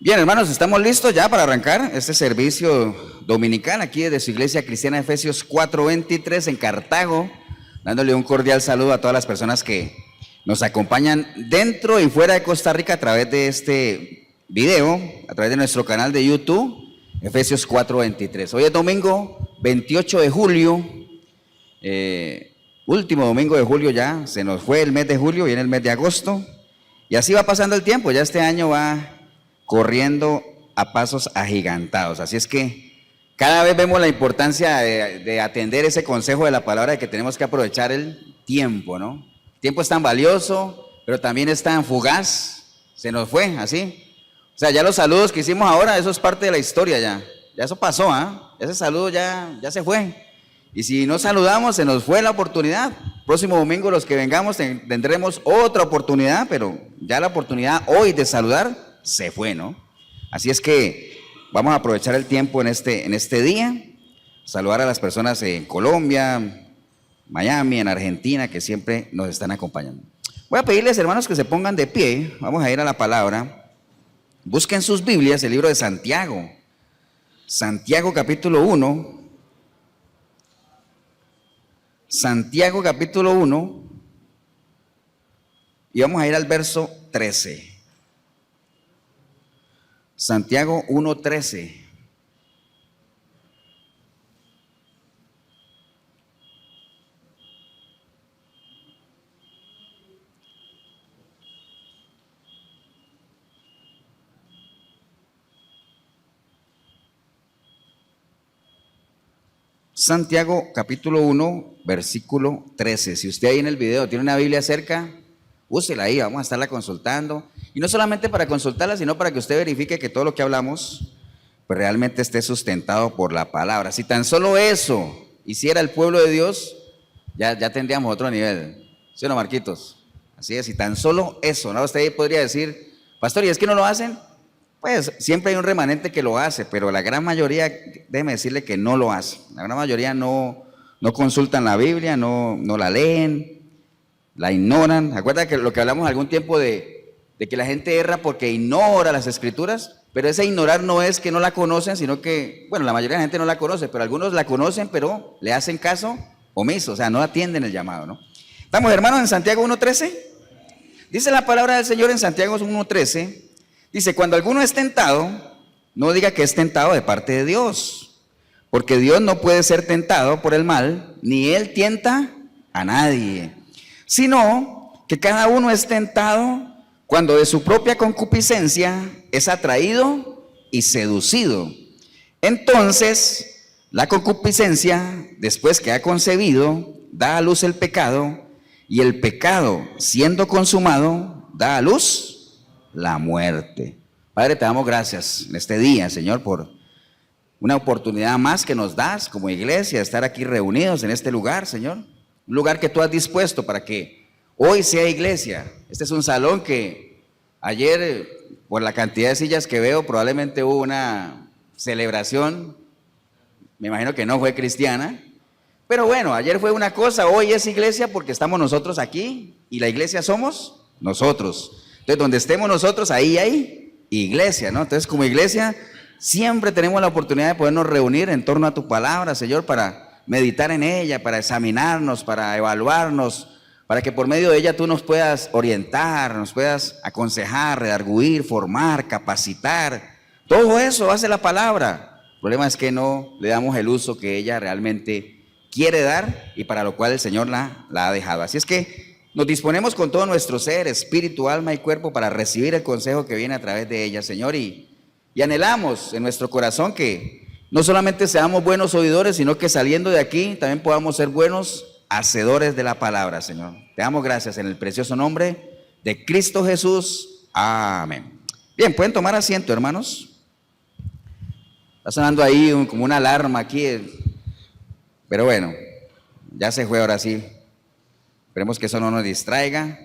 Bien, hermanos, estamos listos ya para arrancar este servicio dominical aquí desde su iglesia cristiana Efesios 4:23 en Cartago, dándole un cordial saludo a todas las personas que nos acompañan dentro y fuera de Costa Rica a través de este video, a través de nuestro canal de YouTube, Efesios 4:23. Hoy es domingo 28 de julio, último domingo de julio ya, se nos fue el mes de julio, viene el mes de agosto, y así va pasando el tiempo, ya este año va corriendo a pasos agigantados. Así es que cada vez vemos la importancia de atender ese consejo de la palabra de que tenemos que aprovechar el tiempo, ¿no? El tiempo es tan valioso, pero también es tan fugaz. Se nos fue, así. O sea, ya los saludos que hicimos ahora, eso es parte de la historia ya. Ya eso pasó, ¿ah? Ese saludo ya se fue. Y si no saludamos, se nos fue la oportunidad. Próximo domingo los que vengamos tendremos otra oportunidad, pero ya la oportunidad hoy de saludar se fue, ¿no? Así es que vamos a aprovechar el tiempo en este día, saludar a las personas en Colombia, Miami, en Argentina, que siempre nos están acompañando. Voy a pedirles, hermanos, que se pongan de pie. Vamos a ir a la palabra. Busquen sus Biblias, el libro de Santiago. Santiago capítulo 1. Santiago capítulo 1. Y vamos a ir al verso 13. Santiago 1:13. Santiago capítulo 1, versículo 13. Si usted ahí en el video tiene una Biblia cerca, úsela ahí, vamos a estarla consultando. Y no solamente para consultarla, sino para que usted verifique que todo lo que hablamos pues realmente esté sustentado por la palabra. Si tan solo eso hiciera el pueblo de Dios, ya tendríamos otro nivel. ¿Sí o no, Marquitos? Así es, si tan solo eso, ¿no? Usted podría decir, pastor, ¿y es que no lo hacen? Pues siempre hay un remanente que lo hace, pero la gran mayoría, déjeme decirle que no lo hace. La gran mayoría no consultan la Biblia, no la leen, la ignoran. ¿Acuerda que lo que hablamos algún tiempo de que la gente erra porque ignora las escrituras? Pero ese ignorar no es que no la conocen, sino que, bueno, la mayoría de la gente no la conoce, pero algunos la conocen, pero le hacen caso omiso, o sea, no atienden el llamado, ¿no? ¿Estamos, hermanos, en Santiago 1:13? Dice la palabra del Señor en Santiago 1:13, dice, cuando alguno es tentado, no diga que es tentado de parte de Dios, porque Dios no puede ser tentado por el mal, ni Él tienta a nadie, sino que cada uno es tentado cuando de su propia concupiscencia es atraído y seducido. Entonces, la concupiscencia, después que ha concebido, da a luz el pecado, y el pecado, siendo consumado, da a luz la muerte. Padre, te damos gracias en este día, Señor, por una oportunidad más que nos das como iglesia, estar aquí reunidos en este lugar, Señor. Un lugar que tú has dispuesto para que hoy sea iglesia. Este es un salón que ayer, por la cantidad de sillas que veo, probablemente hubo una celebración, me imagino que no fue cristiana, pero bueno, ayer fue una cosa, hoy es iglesia porque estamos nosotros aquí y la iglesia somos nosotros. Entonces, donde estemos nosotros, ahí hay iglesia, ¿no? Entonces, como iglesia, siempre tenemos la oportunidad de podernos reunir en torno a tu palabra, Señor, para meditar en ella, para examinarnos, para evaluarnos, para que por medio de ella tú nos puedas orientar, nos puedas aconsejar, redarguir, formar, capacitar. Todo eso hace la palabra. El problema es que no le damos el uso que ella realmente quiere dar y para lo cual el Señor la ha dejado. Así es que nos disponemos con todo nuestro ser, espíritu, alma y cuerpo para recibir el consejo que viene a través de ella, Señor, y anhelamos en nuestro corazón que no solamente seamos buenos oidores, sino que saliendo de aquí también podamos ser buenos hacedores de la palabra, Señor. Te damos gracias en el precioso nombre de Cristo Jesús. Amén. Bien, pueden tomar asiento, hermanos. Está sonando ahí como una alarma aquí, pero bueno, ya se fue ahora sí. Esperemos que eso no nos distraiga.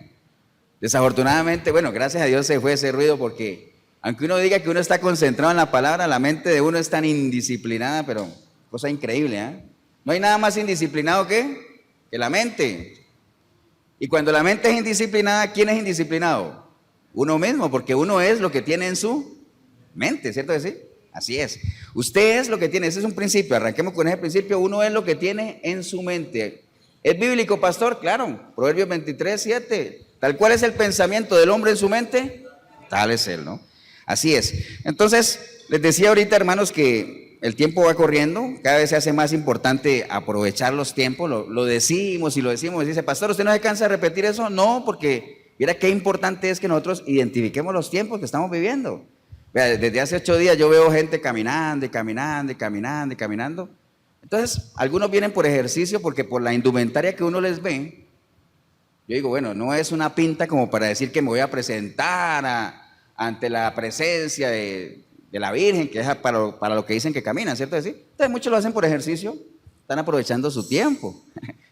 Desafortunadamente, bueno, gracias a Dios se fue ese ruido porque aunque uno diga que uno está concentrado en la palabra, la mente de uno es tan indisciplinada, pero cosa increíble, ¿eh? No hay nada más indisciplinado que la mente. Y cuando la mente es indisciplinada, ¿quién es indisciplinado? Uno mismo, porque uno es lo que tiene en su mente, ¿cierto que sí? Así es. Usted es lo que tiene, ese es un principio, arranquemos con ese principio, uno es lo que tiene en su mente. ¿Es bíblico, pastor? Claro, Proverbios 23:7, tal cual es el pensamiento del hombre en su mente, tal es él, ¿no? Así es. Entonces, les decía ahorita, hermanos, que el tiempo va corriendo, cada vez se hace más importante aprovechar los tiempos, lo decimos y lo decimos, dice, pastor, ¿usted no se cansa de repetir eso? No, porque mira qué importante es que nosotros identifiquemos los tiempos que estamos viviendo. Vea, desde hace 8 días yo veo gente caminando y caminando y caminando y caminando. Entonces, algunos vienen por ejercicio porque por la indumentaria que uno les ve, yo digo, bueno, no es una pinta como para decir que me voy a presentar ante la presencia de la Virgen, que es para lo que dicen que caminan, ¿cierto? Entonces muchos lo hacen por ejercicio, están aprovechando su tiempo,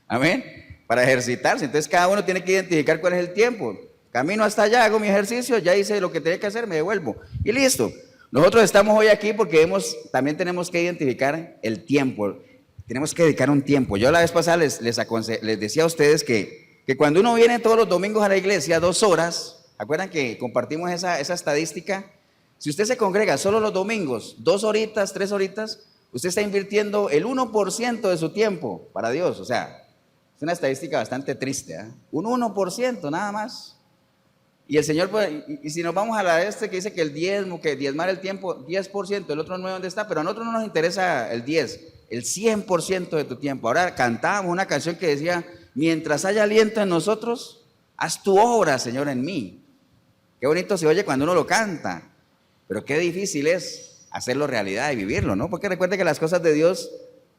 amén, para ejercitarse. Entonces cada uno tiene que identificar cuál es el tiempo. Camino hasta allá, hago mi ejercicio, ya hice lo que tenía que hacer, me devuelvo y listo. Nosotros estamos hoy aquí porque también tenemos que identificar el tiempo, tenemos que dedicar un tiempo. Yo la vez pasada les decía a ustedes que cuando uno viene todos los domingos a la iglesia 2 horas, ¿acuerdan que compartimos esa estadística? Si usted se congrega solo los domingos, 2 horitas, 3 horitas, usted está invirtiendo el 1% de su tiempo para Dios. O sea, es una estadística bastante triste, ¿eh? Un 1% nada más. Y el Señor, y si nos vamos a la que dice que el diezmo, que diezmar el tiempo, 10%, el otro 9, ¿dónde está? Pero a nosotros no nos interesa el 10, el 100% de tu tiempo. Ahora cantábamos una canción que decía, mientras haya aliento en nosotros, haz tu obra, Señor, en mí. Qué bonito se oye cuando uno lo canta, pero qué difícil es hacerlo realidad y vivirlo, ¿no? Porque recuerde que las cosas de Dios,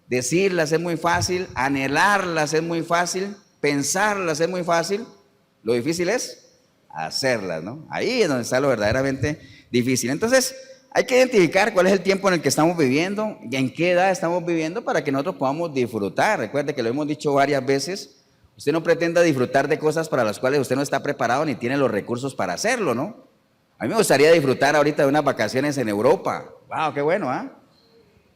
decirlas es muy fácil, anhelarlas es muy fácil, pensarlas es muy fácil, lo difícil es hacerlas, ¿no? Ahí es donde está lo verdaderamente difícil. Entonces, hay que identificar cuál es el tiempo en el que estamos viviendo, y en qué edad estamos viviendo para que nosotros podamos disfrutar. Recuerde que lo hemos dicho varias veces, usted no pretenda disfrutar de cosas para las cuales usted no está preparado ni tiene los recursos para hacerlo, ¿no? A mí me gustaría disfrutar ahorita de unas vacaciones en Europa. ¡Wow, qué bueno! ¿Ah?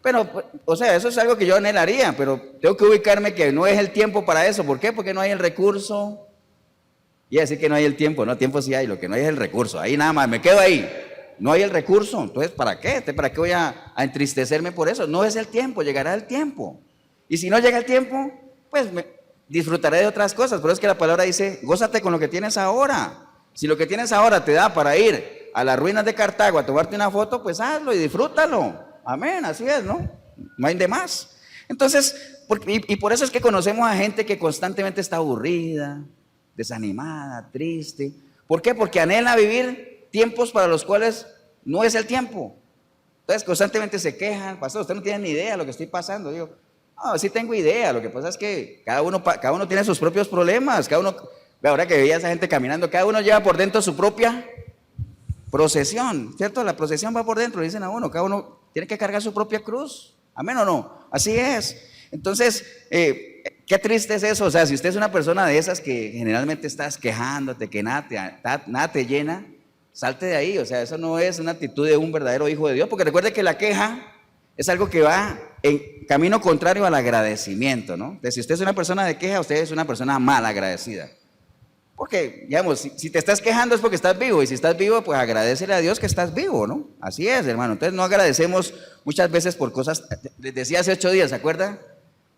Pero, o sea, eso es algo que yo anhelaría, pero tengo que ubicarme que no es el tiempo para eso. ¿Por qué? Porque no hay el recurso. Y decir que no hay el tiempo, no, tiempo sí hay, lo que no hay es el recurso, ahí nada más, me quedo ahí, no hay el recurso, entonces ¿para qué? ¿Para qué voy a entristecerme por eso? No es el tiempo, llegará el tiempo, y si no llega el tiempo, pues disfrutaré de otras cosas, pero es que la palabra dice, gózate con lo que tienes ahora, si lo que tienes ahora te da para ir a las ruinas de Cartago a tomarte una foto, pues hazlo y disfrútalo, amén, así es, ¿no? No hay de más. Entonces, y por eso es que conocemos a gente que constantemente está aburrida, desanimada, triste. ¿Por qué? Porque anhela vivir tiempos para los cuales no es el tiempo. Entonces constantemente se quejan, pastor, usted no tiene ni idea de lo que estoy pasando. Digo, no, sí tengo idea, lo que pasa es que cada uno tiene sus propios problemas, cada uno, ahora que veía a esa gente caminando, cada uno lleva por dentro su propia procesión, ¿cierto? La procesión va por dentro, dicen a uno, cada uno tiene que cargar su propia cruz, ¿amén o no? Así es. Entonces, qué triste es eso, o sea, si usted es una persona de esas que generalmente estás quejándote, que nada te llena, salte de ahí, o sea, eso no es una actitud de un verdadero hijo de Dios, porque recuerde que la queja es algo que va en camino contrario al agradecimiento, ¿no? Entonces, si usted es una persona de queja, usted es una persona mal agradecida, porque, digamos, si te estás quejando es porque estás vivo, y si estás vivo, pues agradécele a Dios que estás vivo, ¿no? Así es, hermano, entonces no agradecemos muchas veces por cosas, les decía hace 8 días, ¿se acuerdan?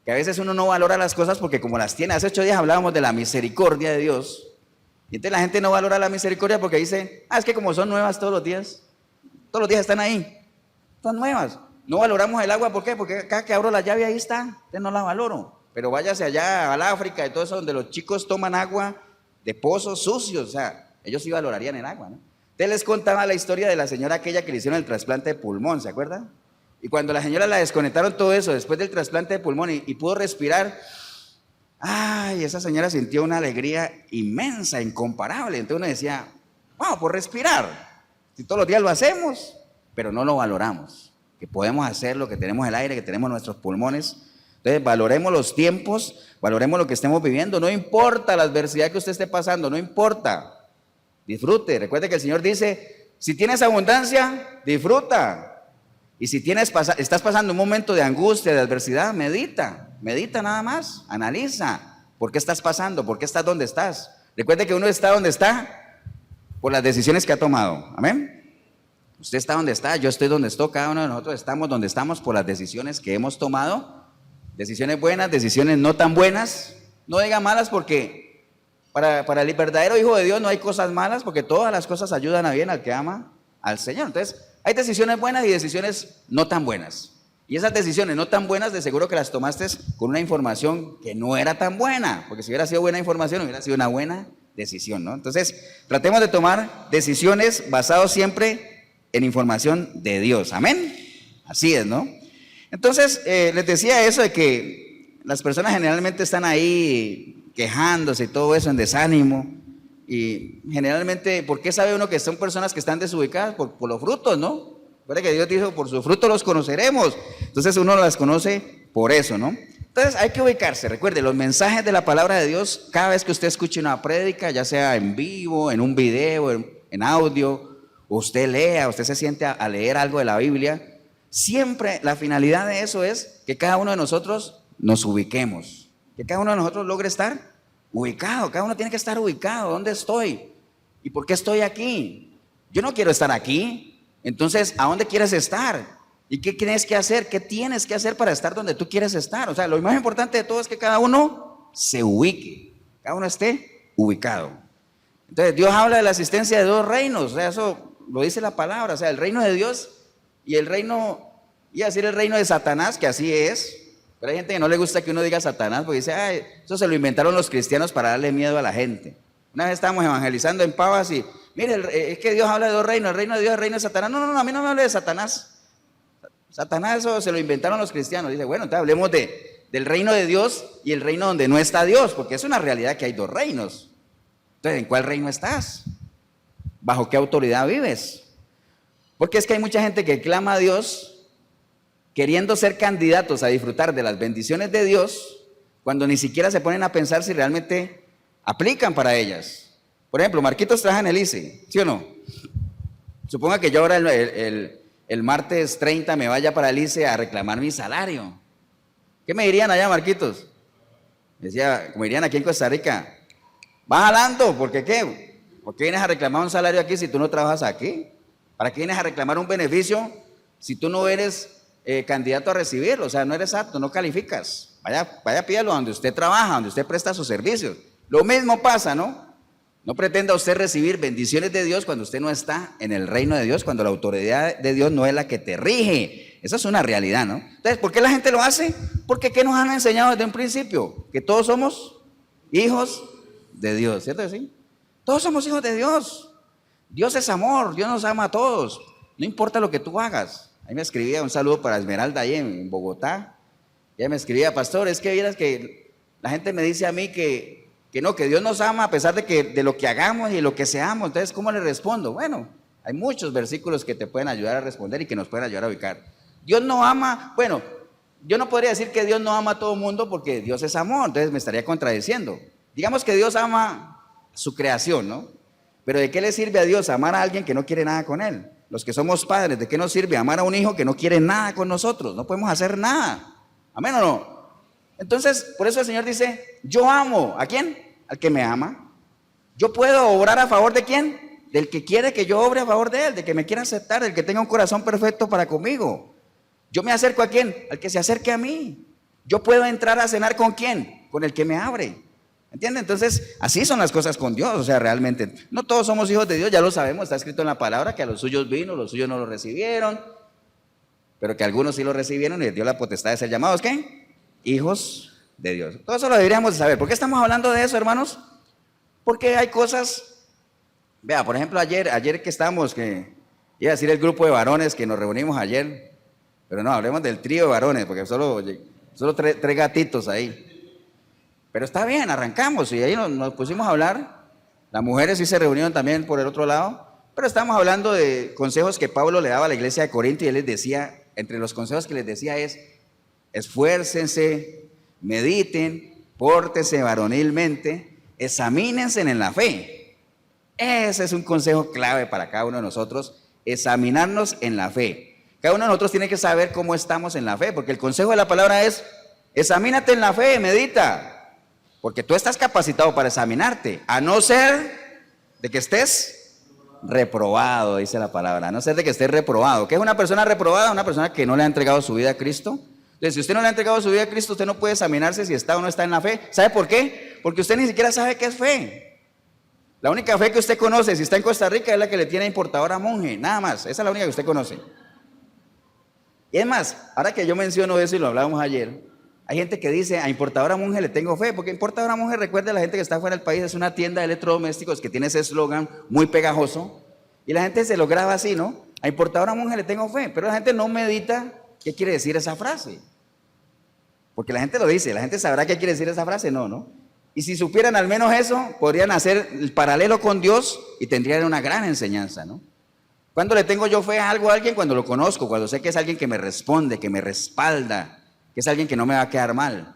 Que a veces uno no valora las cosas porque como las tiene, hace 8 días hablábamos de la misericordia de Dios, y entonces la gente no valora la misericordia porque dice, es que como son nuevas todos los días están ahí, son nuevas, no valoramos el agua, ¿por qué? Porque cada que abro la llave ahí está, entonces no la valoro, pero váyase allá al África y todo eso donde los chicos toman agua de pozos sucios, o sea, ellos sí valorarían el agua, ¿no? Entonces les contaba la historia de la señora aquella que le hicieron el trasplante de pulmón, ¿se acuerdan? Y cuando la señora la desconectaron todo eso, después del trasplante de pulmón y pudo respirar, ay, esa señora sintió una alegría inmensa, incomparable. Entonces uno decía, wow, por respirar, si todos los días lo hacemos, pero no lo valoramos, que podemos hacerlo, que tenemos el aire, que tenemos nuestros pulmones. Entonces valoremos los tiempos, valoremos lo que estemos viviendo, no importa la adversidad que usted esté pasando, no importa, disfrute. Recuerde que el Señor dice, si tienes abundancia, disfruta. Y si estás pasando un momento de angustia, de adversidad, medita nada más, analiza por qué estás pasando, por qué estás donde estás. Recuerde que uno está donde está por las decisiones que ha tomado, amén. Usted está donde está, yo estoy donde estoy, cada uno de nosotros estamos donde estamos por las decisiones que hemos tomado, decisiones buenas, decisiones no tan buenas, no diga malas porque para el verdadero hijo de Dios no hay cosas malas porque todas las cosas ayudan a bien al que ama al Señor. Entonces, hay decisiones buenas y decisiones no tan buenas. Y esas decisiones no tan buenas, de seguro que las tomaste con una información que no era tan buena, porque si hubiera sido buena información, hubiera sido una buena decisión, ¿no? Entonces, tratemos de tomar decisiones basadas siempre en información de Dios. Amén. Así es, ¿no? Entonces, les decía eso de que las personas generalmente están ahí quejándose y todo eso, en desánimo. Y generalmente, ¿por qué sabe uno que son personas que están desubicadas? Por los frutos, ¿no? Recuerda que Dios dijo, por sus frutos los conoceremos. Entonces uno las conoce por eso, ¿no? Entonces hay que ubicarse. Recuerde, los mensajes de la palabra de Dios, cada vez que usted escuche una prédica, ya sea en vivo, en un video, en audio, usted lea, usted se siente a leer algo de la Biblia, siempre la finalidad de eso es que cada uno de nosotros nos ubiquemos, que cada uno de nosotros logre estar ubicado. Cada uno tiene que estar ubicado. ¿Dónde estoy? ¿Y por qué estoy aquí? Yo no quiero estar aquí. Entonces, ¿a dónde quieres estar? ¿Y qué tienes que hacer? ¿Qué tienes que hacer para estar donde tú quieres estar? O sea, lo más importante de todo es que cada uno se ubique, cada uno esté ubicado. Entonces, Dios habla de la existencia de dos reinos, o sea, eso lo dice la palabra, o sea, el reino de Dios y el reino, iba a decir el reino de Satanás, que así es, pero hay gente que no le gusta que uno diga Satanás, porque dice, ay, eso se lo inventaron los cristianos para darle miedo a la gente. Una vez estábamos evangelizando en Pavas y, mire, es que Dios habla de dos reinos, el reino de Dios y el reino de Satanás. No, a mí no me hable de Satanás. Satanás, eso se lo inventaron los cristianos. Dice, bueno, entonces hablemos del reino de Dios y el reino donde no está Dios, porque es una realidad que hay dos reinos. Entonces, ¿en cuál reino estás? ¿Bajo qué autoridad vives? Porque es que hay mucha gente que clama a Dios queriendo ser candidatos a disfrutar de las bendiciones de Dios, cuando ni siquiera se ponen a pensar si realmente aplican para ellas. Por ejemplo, Marquitos trabaja en el ICE, ¿sí o no? Suponga que yo ahora el martes 30 me vaya para el ICE a reclamar mi salario. ¿Qué me dirían allá, Marquitos? Decía, como dirían aquí en Costa Rica, vas jalando, ¿por qué qué? ¿Por qué vienes a reclamar un salario aquí si tú no trabajas aquí? ¿Para qué vienes a reclamar un beneficio si tú no eres candidato a recibirlo? O sea, no eres apto, no calificas. Vaya, pídalo donde usted trabaja, donde usted presta sus servicios. Lo mismo pasa, ¿no? No pretenda usted recibir bendiciones de Dios cuando usted no está en el reino de Dios, cuando la autoridad de Dios no es la que te rige. Esa es una realidad, ¿no? Entonces, ¿por qué la gente lo hace? Porque ¿qué nos han enseñado desde un principio? Que todos somos hijos de Dios, ¿cierto que sí? Todos somos hijos de Dios. Dios es amor, Dios nos ama a todos. No importa lo que tú hagas. Ahí me escribía un saludo para Esmeralda ahí en Bogotá. Ella me escribía, pastor, es que vieras que la gente me dice a mí que no, que Dios nos ama a pesar de lo que hagamos y lo que seamos. Entonces, ¿cómo le respondo? Bueno, hay muchos versículos que te pueden ayudar a responder y que nos pueden ayudar a ubicar. Dios no ama, bueno, yo no podría decir que Dios no ama a todo mundo porque Dios es amor, entonces me estaría contradiciendo. Digamos que Dios ama su creación, ¿no? Pero ¿de qué le sirve a Dios amar a alguien que no quiere nada con Él? Los que somos padres, ¿de qué nos sirve amar a un hijo que no quiere nada con nosotros? No podemos hacer nada. ¿Amén o no? Entonces, por eso el Señor dice, yo amo, ¿a quién? Al que me ama. Yo puedo obrar a favor de quién? Del que quiere que yo obre a favor de él, del que me quiera aceptar, del que tenga un corazón perfecto para conmigo. Yo me acerco a quién? Al que se acerque a mí. Yo puedo entrar a cenar con quién? Con el que me abre. ¿Entienden? Entonces, así son las cosas con Dios, o sea, realmente. No todos somos hijos de Dios, ya lo sabemos, está escrito en la palabra que a los suyos vino, los suyos no lo recibieron, pero que algunos sí lo recibieron y les dio la potestad de ser llamados, ¿qué? Hijos de Dios. Todo eso lo deberíamos de saber. ¿Por qué estamos hablando de eso, hermanos? Porque hay cosas, vea, por ejemplo, ayer que estábamos, que iba a decir el grupo de varones que nos reunimos ayer, pero no, hablemos del trío de varones, porque solo tres gatitos ahí. Pero está bien, arrancamos y ahí nos pusimos a hablar. Las mujeres sí se reunieron también por el otro lado, pero estamos hablando de consejos que Pablo le daba a la iglesia de Corinto y él les decía, entre los consejos que les decía es, esfuércense, mediten, pórtense varonilmente, examínense en la fe. Ese es un consejo clave para cada uno de nosotros, examinarnos en la fe. Cada uno de nosotros tiene que saber cómo estamos en la fe, porque el consejo de la palabra es, examínate en la fe, medita. Porque tú estás capacitado para examinarte, a no ser de que estés reprobado, dice la palabra. A no ser de que esté reprobado. ¿Qué es una persona reprobada? Una persona que no le ha entregado su vida a Cristo. Entonces, si usted no le ha entregado su vida a Cristo, usted no puede examinarse si está o no está en la fe. ¿Sabe por qué? Porque usted ni siquiera sabe qué es fe. La única fe que usted conoce, si está en Costa Rica, es la que le tiene importador a monje. Nada más. Esa es la única que usted conoce. Y es más, ahora que yo menciono eso y lo hablábamos ayer, hay gente que dice, a importadora monje le tengo fe, porque importadora monje, recuerda, la gente que está fuera del país, es una tienda de electrodomésticos que tiene ese eslogan muy pegajoso, y la gente se lo graba así, ¿no? A importadora monje le tengo fe, pero la gente no medita qué quiere decir esa frase, porque la gente lo dice, la gente sabrá qué quiere decir esa frase, no. Y si supieran al menos eso, podrían hacer el paralelo con Dios y tendrían una gran enseñanza, ¿no? ¿Cuándo le tengo yo fe a algo a alguien? Cuando lo conozco, cuando sé que es alguien que me responde, que me respalda, que es alguien que no me va a quedar mal.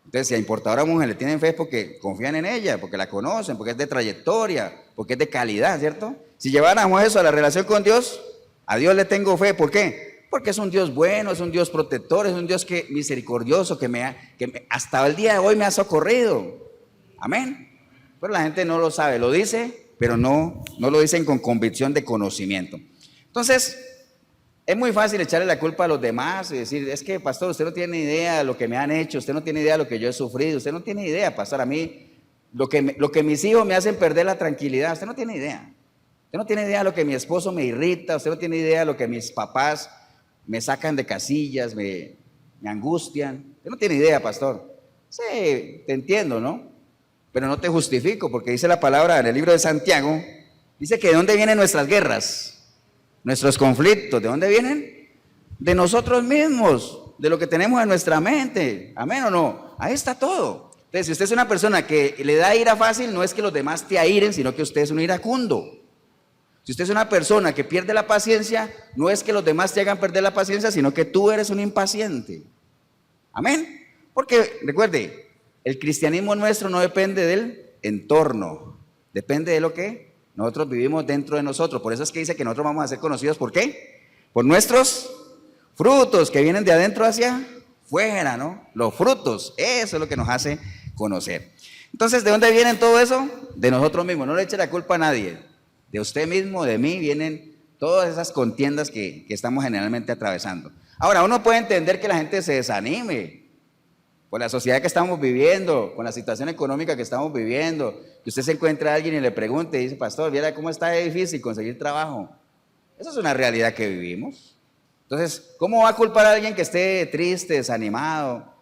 Entonces, si a importadora mujer le tienen fe es porque confían en ella, porque la conocen, porque es de trayectoria, porque es de calidad, ¿cierto? Si lleváramos eso a la relación con Dios, a Dios le tengo fe. ¿Por qué? Porque es un Dios bueno, es un Dios protector, es un Dios misericordioso, hasta el día de hoy me ha socorrido. Amén. Pero la gente no lo sabe, lo dice, pero no lo dicen con convicción de conocimiento. Entonces, es muy fácil echarle la culpa a los demás y decir, es que pastor, usted no tiene idea de lo que me han hecho, usted no tiene idea de lo que yo he sufrido, usted no tiene idea, pastor, a mí, lo que mis hijos me hacen perder la tranquilidad, usted no tiene idea. Usted no tiene idea de lo que mi esposo me irrita, usted no tiene idea de lo que mis papás me sacan de casillas, me angustian. Usted no tiene idea, pastor. Sí, te entiendo, ¿no? Pero no te justifico, porque dice la palabra en el libro de Santiago, dice que de dónde vienen nuestras guerras. Nuestros conflictos, ¿de dónde vienen? De nosotros mismos, de lo que tenemos en nuestra mente. ¿Amén o no? Ahí está todo. Entonces, si usted es una persona que le da ira fácil, no es que los demás te airen, sino que usted es un iracundo. Si usted es una persona que pierde la paciencia, no es que los demás te hagan perder la paciencia, sino que tú eres un impaciente. ¿Amén? Porque, recuerde, el cristianismo nuestro no depende del entorno, depende de lo que nosotros vivimos dentro de nosotros. Por eso es que dice que nosotros vamos a ser conocidos, ¿por qué? Por nuestros frutos que vienen de adentro hacia fuera, ¿no? Los frutos, eso es lo que nos hace conocer. Entonces, ¿de dónde vienen todo eso? De nosotros mismos. No le eche la culpa a nadie. De usted mismo, de mí, vienen todas esas contiendas que estamos generalmente atravesando. Ahora, uno puede entender que la gente se desanime por la sociedad que estamos viviendo, con la situación económica que estamos viviendo, que usted se encuentre a alguien y le pregunte y dice, pastor, viera cómo está de difícil conseguir trabajo. Esa es una realidad que vivimos. Entonces, ¿cómo va a culpar a alguien que esté triste, desanimado?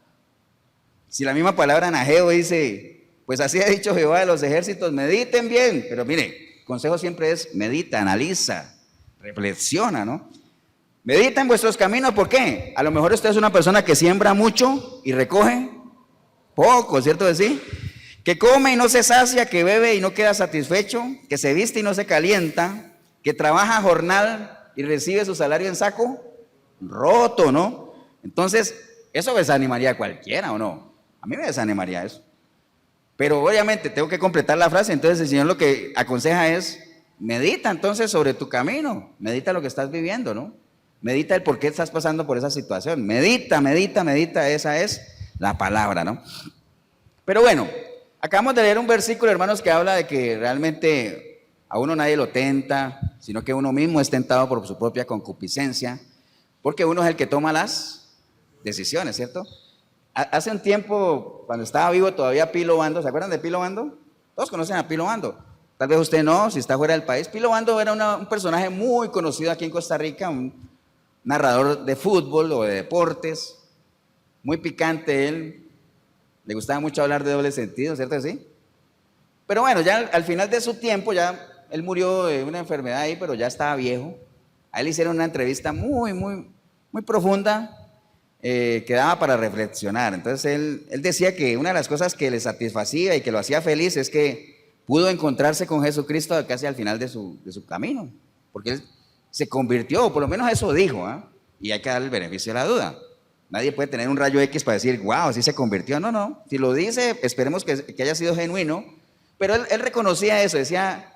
Si la misma palabra en Ageo dice, pues así ha dicho Jehová de los ejércitos, mediten bien. Pero mire, el consejo siempre es medita, analiza, reflexiona, ¿no? Medita en vuestros caminos, ¿por qué? A lo mejor usted es una persona que siembra mucho y recoge poco, ¿cierto que sí? Que come y no se sacia, que bebe y no queda satisfecho, que se viste y no se calienta, que trabaja jornal y recibe su salario en saco roto, ¿no? Entonces, eso desanimaría a cualquiera, ¿o no? A mí me desanimaría eso. Pero obviamente tengo que completar la frase, entonces el Señor lo que aconseja es, medita entonces sobre tu camino, medita lo que estás viviendo, ¿no? Medita el por qué estás pasando por esa situación. Medita, esa es la palabra, ¿no? Pero bueno, acabamos de leer un versículo, hermanos, que habla de que realmente a uno nadie lo tenta, sino que uno mismo es tentado por su propia concupiscencia, porque uno es el que toma las decisiones, ¿cierto? Hace un tiempo, cuando estaba vivo todavía Pilo Bando, ¿se acuerdan de Pilo Bando? Todos conocen a Pilo Bando. Tal vez usted no, si está fuera del país. Pilo Bando era un personaje muy conocido aquí en Costa Rica, un narrador de fútbol o de deportes, muy picante él, le gustaba mucho hablar de doble sentido, ¿cierto que sí? Pero bueno, ya al final de su tiempo, ya él murió de una enfermedad ahí, pero ya estaba viejo. A él le hicieron una entrevista muy profunda, que daba para reflexionar. Entonces él decía que una de las cosas que le satisfacía y que lo hacía feliz es que pudo encontrarse con Jesucristo casi al final de su camino, porque él se convirtió, o por lo menos eso dijo, ¿eh? Y hay que darle el beneficio de la duda. Nadie puede tener un rayo X para decir, wow, así se convirtió. No, si lo dice, esperemos que haya sido genuino, pero él reconocía eso, decía,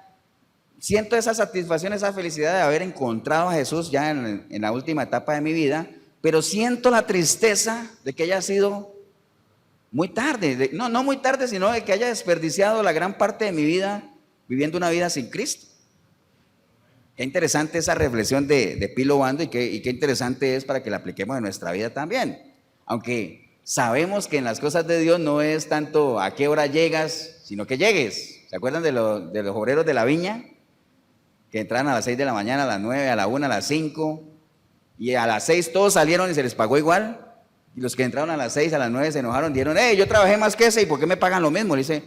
siento esa satisfacción, esa felicidad de haber encontrado a Jesús ya en la última etapa de mi vida, pero siento la tristeza de que haya sido muy tarde, no muy tarde, sino de que haya desperdiciado la gran parte de mi vida viviendo una vida sin Cristo. Qué interesante esa reflexión de Pilo Bando y qué interesante es para que la apliquemos en nuestra vida también. Aunque sabemos que en las cosas de Dios no es tanto a qué hora llegas, sino que llegues. ¿Se acuerdan de los obreros de la viña? Que entraban a las 6 de la mañana, a las 9, a la 1, a las 5, y a las 6 todos salieron y se les pagó igual. Y los que entraron a las 6, a las 9 se enojaron, dijeron, yo trabajé más que ese, ¿y por qué me pagan lo mismo? Le dice,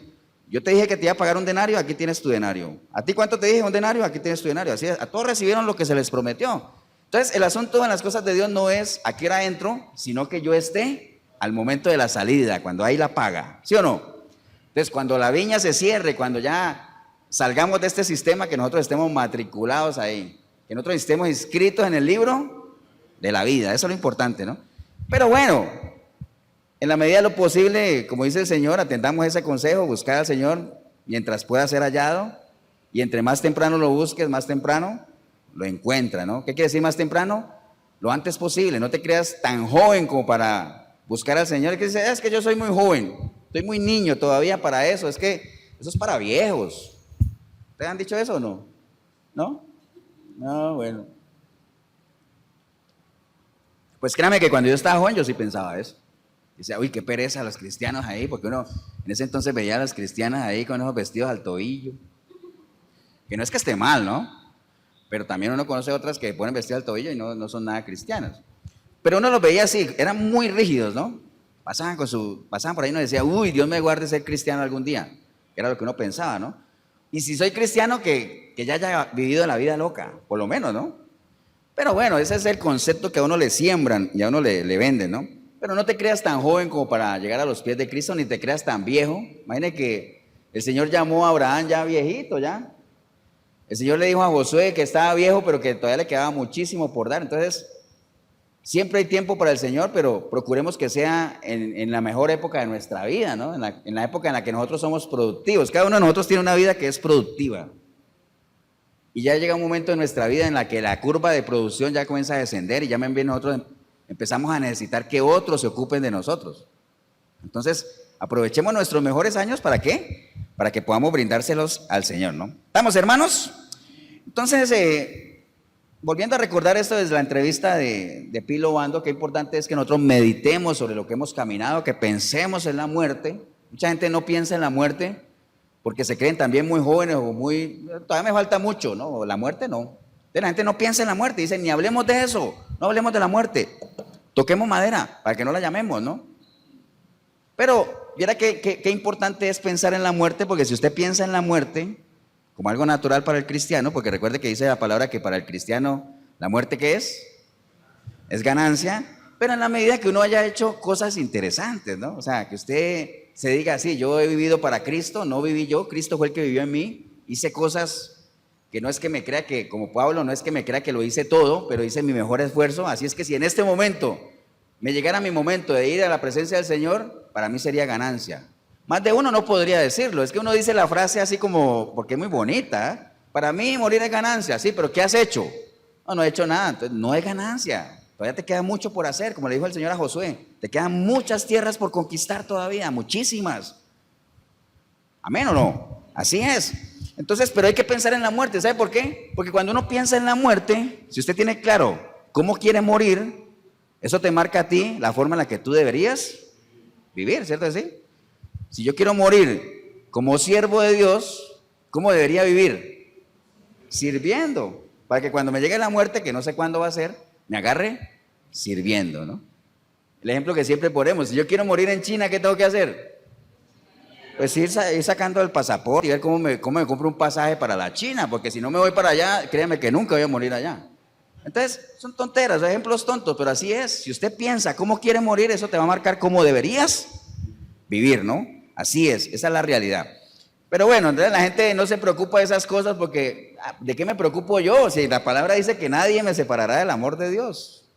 yo te dije que te iba a pagar un denario, aquí tienes tu denario. ¿A ti cuánto te dije? Un denario, aquí tienes tu denario. Así es, a todos recibieron lo que se les prometió. Entonces, el asunto en las cosas de Dios no es a qué hora entro, sino que yo esté al momento de la salida, cuando hay la paga. ¿Sí o no? Entonces, cuando la viña se cierre, cuando ya salgamos de este sistema, que nosotros estemos matriculados ahí, que nosotros estemos inscritos en el libro de la vida. Eso es lo importante, ¿no? Pero bueno, en la medida de lo posible, como dice el Señor, atendamos ese consejo, buscar al Señor mientras pueda ser hallado, y entre más temprano lo busques, más temprano lo encuentra, ¿no? ¿Qué quiere decir más temprano? Lo antes posible. No te creas tan joven como para buscar al Señor. Que dice, es que yo soy muy joven, estoy muy niño todavía para eso, es que eso es para viejos. ¿Te han dicho eso o no? ¿No? No, bueno. Pues créame que cuando yo estaba joven yo sí pensaba eso. Decía, uy, qué pereza los cristianos ahí, porque uno en ese entonces veía a las cristianas ahí con esos vestidos al tobillo. Que no es que esté mal, ¿no? Pero también uno conoce otras que ponen vestido al tobillo y no son nada cristianas. Pero uno los veía así, eran muy rígidos, ¿no? Pasaban por ahí y uno decía, uy, Dios me guarde ser cristiano algún día. Era lo que uno pensaba, ¿no? Y si soy cristiano, que ya haya vivido la vida loca, por lo menos, ¿no? Pero bueno, ese es el concepto que a uno le siembran y a uno le venden, ¿no? Pero no te creas tan joven como para llegar a los pies de Cristo, ni te creas tan viejo. Imagine que el Señor llamó a Abraham ya viejito, ya. El Señor le dijo a Josué que estaba viejo, pero que todavía le quedaba muchísimo por dar. Entonces, siempre hay tiempo para el Señor, pero procuremos que sea en la mejor época de nuestra vida, ¿no? En la época en la que nosotros somos productivos. Cada uno de nosotros tiene una vida que es productiva. Y ya llega un momento en nuestra vida en la que la curva de producción ya comienza a descender y ya nosotros empezamos a necesitar que otros se ocupen de nosotros. Entonces, aprovechemos nuestros mejores años, ¿para qué? Para que podamos brindárselos al Señor, ¿no? ¿Estamos, hermanos? Entonces, volviendo a recordar esto desde la entrevista de Pilo Bando, qué importante es que nosotros meditemos sobre lo que hemos caminado, que pensemos en la muerte. Mucha gente no piensa en la muerte porque se creen también muy jóvenes o todavía me falta mucho, ¿no? La muerte no. Entonces, la gente no piensa en la muerte, dicen, ni hablemos de eso, no hablemos de la muerte. Toquemos madera para que no la llamemos, ¿no? Pero, viera qué importante es pensar en la muerte, porque si usted piensa en la muerte como algo natural para el cristiano, porque recuerde que dice la palabra que para el cristiano, ¿la muerte qué es? Es ganancia, pero en la medida que uno haya hecho cosas interesantes, ¿no? O sea, que usted se diga, sí, yo he vivido para Cristo, no viví yo, Cristo fue el que vivió en mí, hice cosas que no es que me crea que, como Pablo, no es que me crea que lo hice todo, pero hice mi mejor esfuerzo. Así es que si en este momento me llegara mi momento de ir a la presencia del Señor, para mí sería ganancia. Más de uno no podría decirlo, es que uno dice la frase así como, porque es muy bonita, ¿eh? Para mí morir es ganancia, sí, pero ¿qué has hecho? No he hecho nada, entonces no es ganancia. Todavía te queda mucho por hacer, como le dijo el Señor a Josué, te quedan muchas tierras por conquistar todavía, muchísimas. ¿Amén o no? Así es. Entonces, pero hay que pensar en la muerte, ¿sabe por qué? Porque cuando uno piensa en la muerte, si usted tiene claro cómo quiere morir, eso te marca a ti la forma en la que tú deberías vivir, ¿cierto? ¿Sí? Si yo quiero morir como siervo de Dios, ¿cómo debería vivir? Sirviendo, para que cuando me llegue la muerte, que no sé cuándo va a ser, me agarre sirviendo, ¿no? El ejemplo que siempre ponemos, si yo quiero morir en China, ¿qué tengo que hacer? Pues ir sacando el pasaporte y ver cómo me compro un pasaje para la China, porque si no me voy para allá, créeme que nunca voy a morir allá. Entonces, son tonteras, ejemplos tontos, pero así es. Si usted piensa cómo quiere morir, eso te va a marcar cómo deberías vivir, ¿no? Así es, esa es la realidad. Pero bueno, entonces la gente no se preocupa de esas cosas porque, ¿de qué me preocupo yo? Si la palabra dice que nadie me separará del amor de Dios.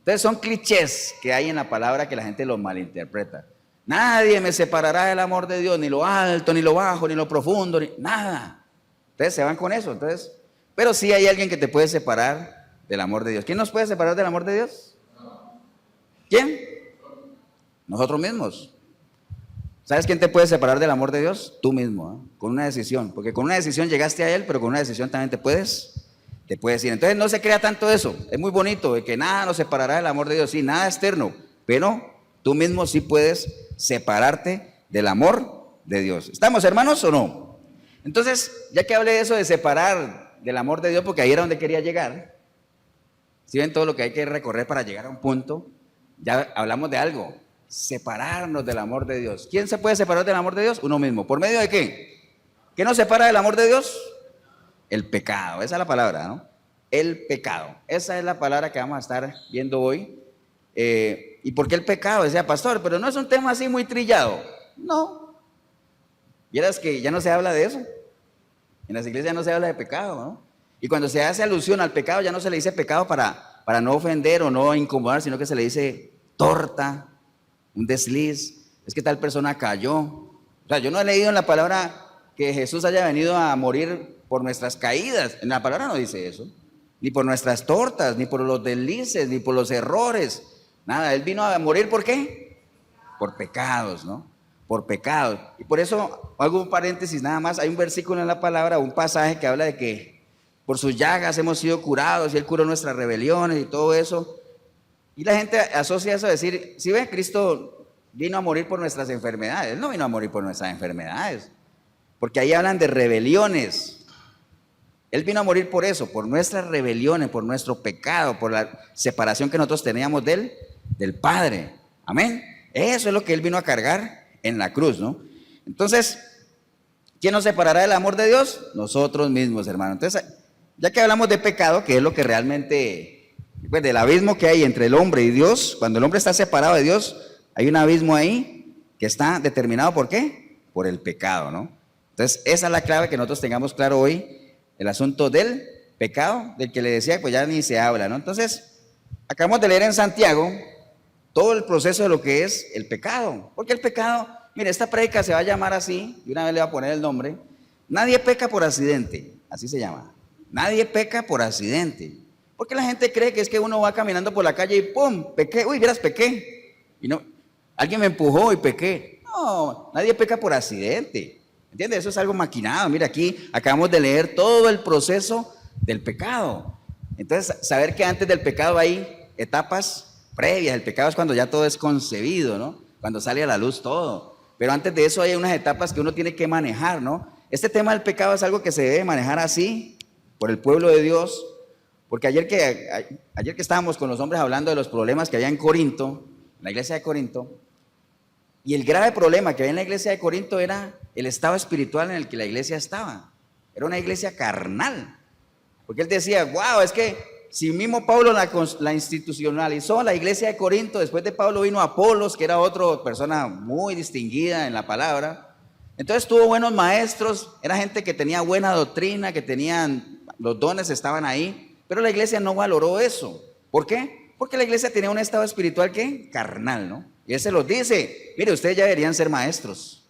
Entonces son clichés que hay en la palabra que la gente los malinterpreta. Nadie me separará del amor de Dios, ni lo alto, ni lo bajo, ni lo profundo, nada. Entonces se van con eso. Entonces, pero sí hay alguien que te puede separar del amor de Dios. ¿Quién nos puede separar del amor de Dios? ¿Quién? Nosotros mismos. ¿Sabes quién te puede separar del amor de Dios? Tú mismo, ¿eh? Con una decisión. Porque con una decisión llegaste a Él, pero con una decisión también te puedes te puede decir. Entonces no se crea tanto eso. Es muy bonito de que nada nos separará del amor de Dios. Sí, nada externo. Pero tú mismo sí puedes separarte del amor de Dios. ¿Estamos hermanos o no? Entonces, ya que hablé de eso de separar del amor de Dios, porque ahí era donde quería llegar. Si ven todo lo que hay que recorrer para llegar a un punto, ya hablamos de algo. Separarnos del amor de Dios. ¿Quién se puede separar del amor de Dios? Uno mismo. ¿Por medio de qué? ¿Qué nos separa del amor de Dios? El pecado, esa es la palabra, ¿no? El pecado, esa es la palabra que vamos a estar viendo hoy. ¿Y por qué el pecado? Decía pastor, pero no es un tema así muy trillado. No. Vieras que ya no se habla de eso. En las iglesias no se habla de pecado, ¿no? Y cuando se hace alusión al pecado, ya no se le dice pecado para no ofender o no incomodar, sino que se le dice torta, un desliz. Es que tal persona cayó. O sea, yo no he leído en la palabra que Jesús haya venido a morir por nuestras caídas. En la palabra no dice eso. Ni por nuestras tortas, ni por los deslices, ni por los errores. Nada, Él vino a morir ¿por qué? Por pecados, ¿no? Por pecados. Y por eso hago un paréntesis nada más. Hay un versículo en la palabra, un pasaje que habla de que por sus llagas hemos sido curados y Él curó nuestras rebeliones y todo eso. Y la gente asocia eso a decir, si ve, Cristo vino a morir por nuestras enfermedades. Él no vino a morir por nuestras enfermedades. Porque ahí hablan de rebeliones. Él vino a morir por eso, por nuestras rebeliones, por nuestro pecado, por la separación que nosotros teníamos de Él, del Padre. Amén. Eso es lo que Él vino a cargar en la cruz, ¿no? Entonces, ¿quién nos separará del amor de Dios? Nosotros mismos, hermano. Entonces, ya que hablamos de pecado, que es lo que realmente, pues del abismo que hay entre el hombre y Dios, cuando el hombre está separado de Dios, hay un abismo ahí que está determinado ¿por qué? Por el pecado, ¿no? Entonces, esa es la clave que nosotros tengamos claro hoy, el asunto del pecado, del que le decía, pues ya ni se habla, ¿no? Entonces, acabamos de leer en Santiago todo el proceso de lo que es el pecado, porque el pecado, mire, esta prédica se va a llamar así, y una vez le voy a poner el nombre, nadie peca por accidente, así se llama, nadie peca por accidente, porque la gente cree que es que uno va caminando por la calle y ¡pum! Pequé, uy, vieras, pequé, y no, alguien me empujó y pequé, no, nadie peca por accidente. ¿Entiendes? Eso es algo maquinado. Mira, aquí acabamos de leer todo el proceso del pecado. Entonces, saber que antes del pecado hay etapas previas. El pecado es cuando ya todo es concebido, ¿no? Cuando sale a la luz todo. Pero antes de eso hay unas etapas que uno tiene que manejar, ¿no? Este tema del pecado es algo que se debe manejar así, por el pueblo de Dios. Porque ayer que estábamos con los hombres hablando de los problemas que había en Corinto, en la iglesia de Corinto, y el grave problema que había en la iglesia de Corinto era el estado espiritual en el que la iglesia estaba. Era una iglesia carnal. Porque él decía, wow, es que si mismo Pablo la institucionalizó, la iglesia de Corinto, después de Pablo vino Apolos, que era otra persona muy distinguida en la palabra. Entonces tuvo buenos maestros, era gente que tenía buena doctrina, que tenían, los dones estaban ahí, pero la iglesia no valoró eso. ¿Por qué? Porque la iglesia tenía un estado espiritual que carnal, ¿no? Y él se los dice, mire, ustedes ya deberían ser maestros.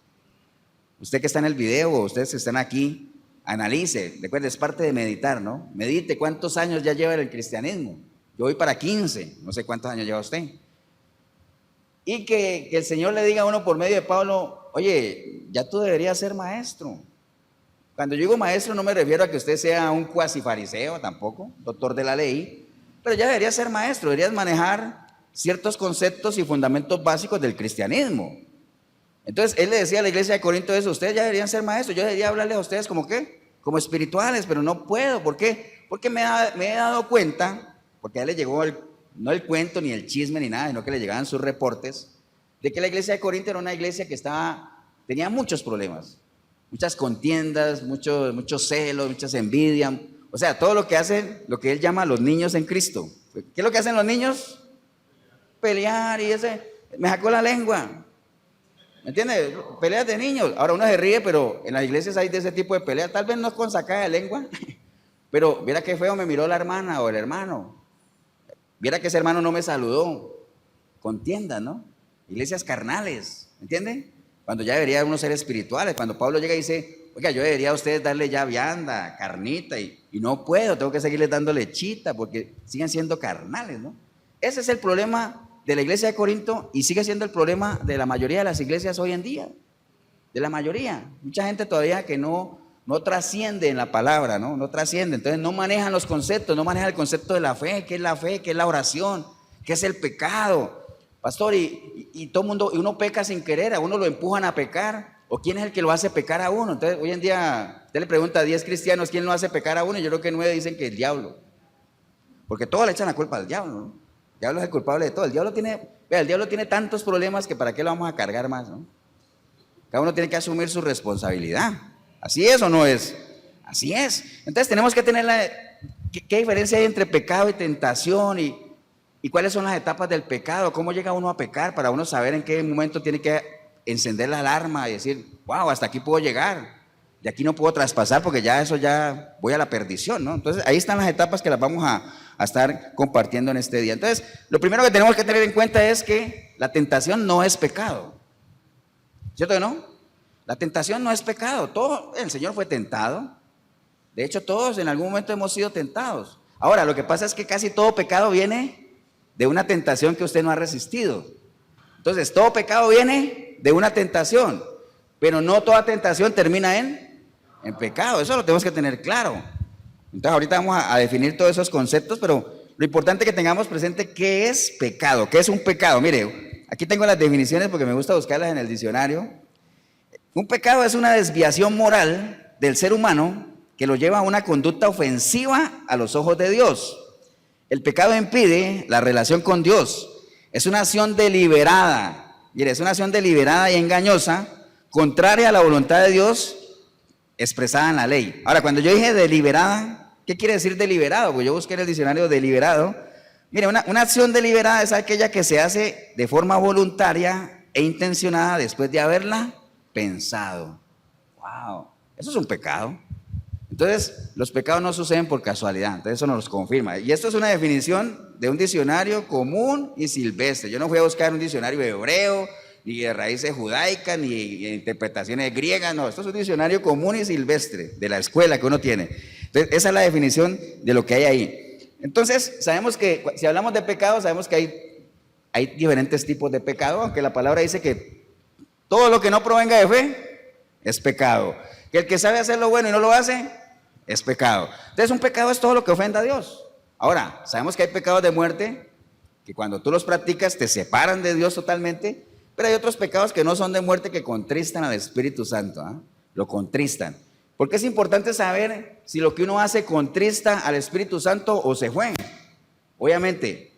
Usted que está en el video, o ustedes que están aquí, analice, recuerde, es parte de meditar, ¿no? Medite cuántos años ya lleva en el cristianismo. Yo voy para 15, no sé cuántos años lleva usted. Y que el Señor le diga a uno por medio de Pablo, oye, ya tú deberías ser maestro. Cuando yo digo maestro no me refiero a que usted sea un cuasi fariseo tampoco, doctor de la ley, pero ya deberías ser maestro, deberías manejar ciertos conceptos y fundamentos básicos del cristianismo. Entonces él le decía a la iglesia de Corinto eso, ustedes ya deberían ser maestros, yo debería hablarles a ustedes como qué, como espirituales, pero no puedo. ¿Por qué? Porque me he dado cuenta, porque a él le llegó no el cuento ni el chisme ni nada, sino que le llegaban sus reportes, de que la iglesia de Corinto era una iglesia que tenía muchos problemas, muchas contiendas, muchos celos, muchas envidias, o sea, todo lo que hacen, lo que él llama los niños en Cristo. ¿Qué es lo que hacen los niños? Pelear y me sacó la lengua. ¿Me entiendes? Peleas de niños. Ahora uno se ríe, pero en las iglesias hay de ese tipo de peleas. Tal vez no es con sacada de lengua, pero viera qué feo me miró la hermana o el hermano. Viera que ese hermano no me saludó. Contiendas, ¿no? Iglesias carnales, ¿me entienden? Cuando ya debería uno ser espirituales. Cuando Pablo llega y dice, oiga, yo debería a ustedes darle ya vianda, carnita, y no puedo, tengo que seguirles dando lechita porque siguen siendo carnales, ¿no? Ese es el problema de la iglesia de Corinto y sigue siendo el problema de la mayoría de las iglesias hoy en día, de la mayoría. Mucha gente todavía que no no trasciende en la palabra, ¿no? No trasciende, entonces no manejan los conceptos, no manejan el concepto de la fe, qué es la oración, qué es el pecado. Pastor, y todo mundo, y uno peca sin querer, a uno lo empujan a pecar, o quién es el que lo hace pecar a uno. Entonces hoy en día usted le pregunta a 10 cristianos quién lo hace pecar a uno, y yo creo que 9 dicen que el diablo, porque todos le echan la culpa al diablo, ¿no? El diablo es el culpable de todo. El diablo tiene tantos problemas que para qué lo vamos a cargar más, ¿no? Cada uno tiene que asumir su responsabilidad. ¿Así es o no es? Así es. Entonces tenemos que tener ¿qué diferencia hay entre pecado y tentación? ¿Y cuáles son las etapas del pecado? ¿Cómo llega uno a pecar? Para uno saber en qué momento tiene que encender la alarma y decir, wow, hasta aquí puedo llegar. De aquí no puedo traspasar porque ya voy a la perdición, ¿no? Entonces ahí están las etapas que las vamos a estar compartiendo en este día. Entonces, lo primero que tenemos que tener en cuenta es que la tentación no es pecado. ¿Cierto que no? La tentación no es pecado. El Señor fue tentado. De hecho, todos en algún momento hemos sido tentados. Ahora, lo que pasa es que casi todo pecado viene de una tentación que usted no ha resistido. Entonces, todo pecado viene de una tentación, pero no toda tentación termina en pecado. Eso lo tenemos que tener claro. Entonces ahorita vamos a definir todos esos conceptos, pero lo importante es que tengamos presente qué es pecado, qué es un pecado. Mire, aquí tengo las definiciones porque me gusta buscarlas en el diccionario. Un pecado es una desviación moral del ser humano que lo lleva a una conducta ofensiva a los ojos de Dios. El pecado impide la relación con Dios. Es una acción deliberada, mire, es una acción deliberada y engañosa, contraria a la voluntad de Dios expresada en la ley. Ahora, cuando yo dije deliberada, ¿qué quiere decir deliberado? Pues yo busqué en el diccionario deliberado. Mire, una acción deliberada es aquella que se hace de forma voluntaria e intencionada después de haberla pensado. Wow, eso es un pecado. Entonces, los pecados no suceden por casualidad, entonces eso nos confirma. Y esto es una definición de un diccionario común y silvestre. Yo no fui a buscar un diccionario hebreo, ni de raíces judaicas, ni de interpretaciones griegas, no, esto es un diccionario común y silvestre de la escuela que uno tiene. Entonces, esa es la definición de lo que hay ahí. Entonces, sabemos que si hablamos de pecado, sabemos que hay diferentes tipos de pecado, aunque la palabra dice que todo lo que no provenga de fe es pecado. Que el que sabe hacer lo bueno y no lo hace, es pecado. Entonces un pecado es todo lo que ofenda a Dios. Ahora, sabemos que hay pecados de muerte, que cuando tú los practicas te separan de Dios totalmente, pero hay otros pecados que no son de muerte que contristan al Espíritu Santo, ¿eh? Lo contristan. Porque es importante saber si lo que uno hace contrista al Espíritu Santo o se fue. Obviamente,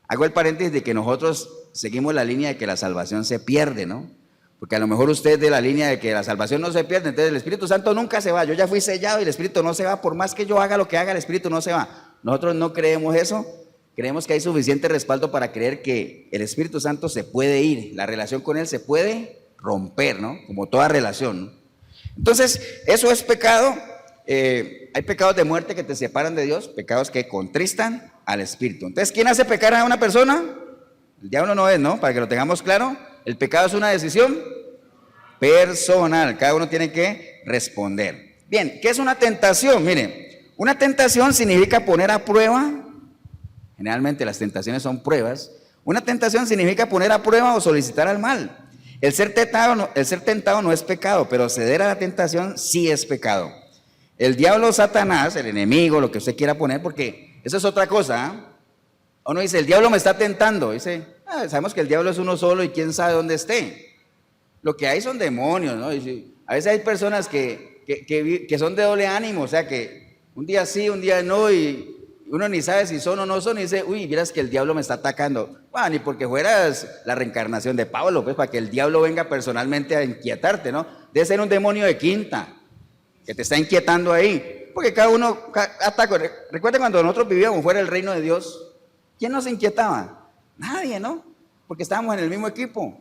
hago el paréntesis de que nosotros seguimos la línea de que la salvación se pierde, ¿no? Porque a lo mejor usted es de la línea de que la salvación no se pierde, entonces el Espíritu Santo nunca se va. Yo ya fui sellado y el Espíritu no se va, por más que yo haga lo que haga, el Espíritu no se va. Nosotros no creemos eso, creemos que hay suficiente respaldo para creer que el Espíritu Santo se puede ir, la relación con Él se puede romper, ¿no? Como toda relación, ¿no? Entonces, eso es pecado. Hay pecados de muerte que te separan de Dios, pecados que contristan al Espíritu. Entonces, ¿quién hace pecar a una persona? El diablo no es, ¿no? Para que lo tengamos claro. El pecado es una decisión personal, cada uno tiene que responder. Bien, ¿qué es una tentación? Mire, una tentación significa poner a prueba, generalmente las tentaciones son pruebas. Una tentación significa poner a prueba o solicitar al mal. El ser tentado no es pecado, pero ceder a la tentación sí es pecado. El diablo, Satanás, el enemigo, lo que usted quiera poner, porque eso es otra cosa, ¿eh? Uno dice, el diablo me está tentando, dice, sabemos que el diablo es uno solo y quién sabe dónde esté. Lo que hay son demonios, ¿no? Y a veces hay personas que son de doble ánimo, o sea que un día sí, un día no, y uno ni sabe si son o no son, y dice, uy, miras que el diablo me está atacando. Bueno, ni porque fueras la reencarnación de Pablo, pues para que el diablo venga personalmente a inquietarte, ¿no? Debe ser un demonio de quinta que te está inquietando ahí, porque cada uno ataca. Recuerden cuando nosotros vivíamos fuera del reino de Dios, ¿quién nos inquietaba? Nadie, ¿no? Porque estábamos en el mismo equipo.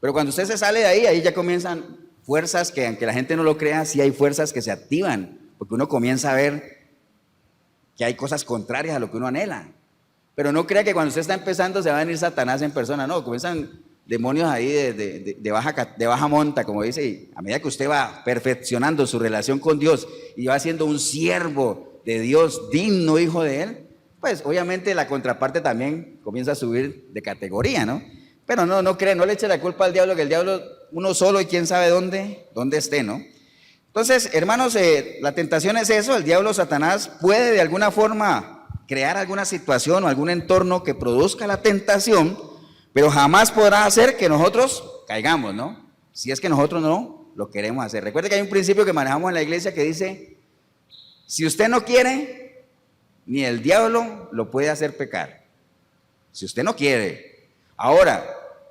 Pero cuando usted se sale de ahí ya comienzan fuerzas que, aunque la gente no lo crea, sí hay fuerzas que se activan, porque uno comienza a ver que hay cosas contrarias a lo que uno anhela. Pero no crea que cuando usted está empezando se va a venir Satanás en persona, no, comienzan demonios ahí de baja monta, como dice, y a medida que usted va perfeccionando su relación con Dios y va siendo un siervo de Dios, digno hijo de Él, pues obviamente la contraparte también comienza a subir de categoría, ¿no? Pero no cree, no le eche la culpa al diablo, que el diablo uno solo y quién sabe dónde esté, ¿no? Entonces, hermanos, la tentación es eso, el diablo, Satanás, puede de alguna forma crear alguna situación o algún entorno que produzca la tentación, pero jamás podrá hacer que nosotros caigamos, ¿no? Si es que nosotros no lo queremos hacer. Recuerde que hay un principio que manejamos en la iglesia que dice, si usted no quiere, ni el diablo lo puede hacer pecar. Si usted no quiere. Ahora,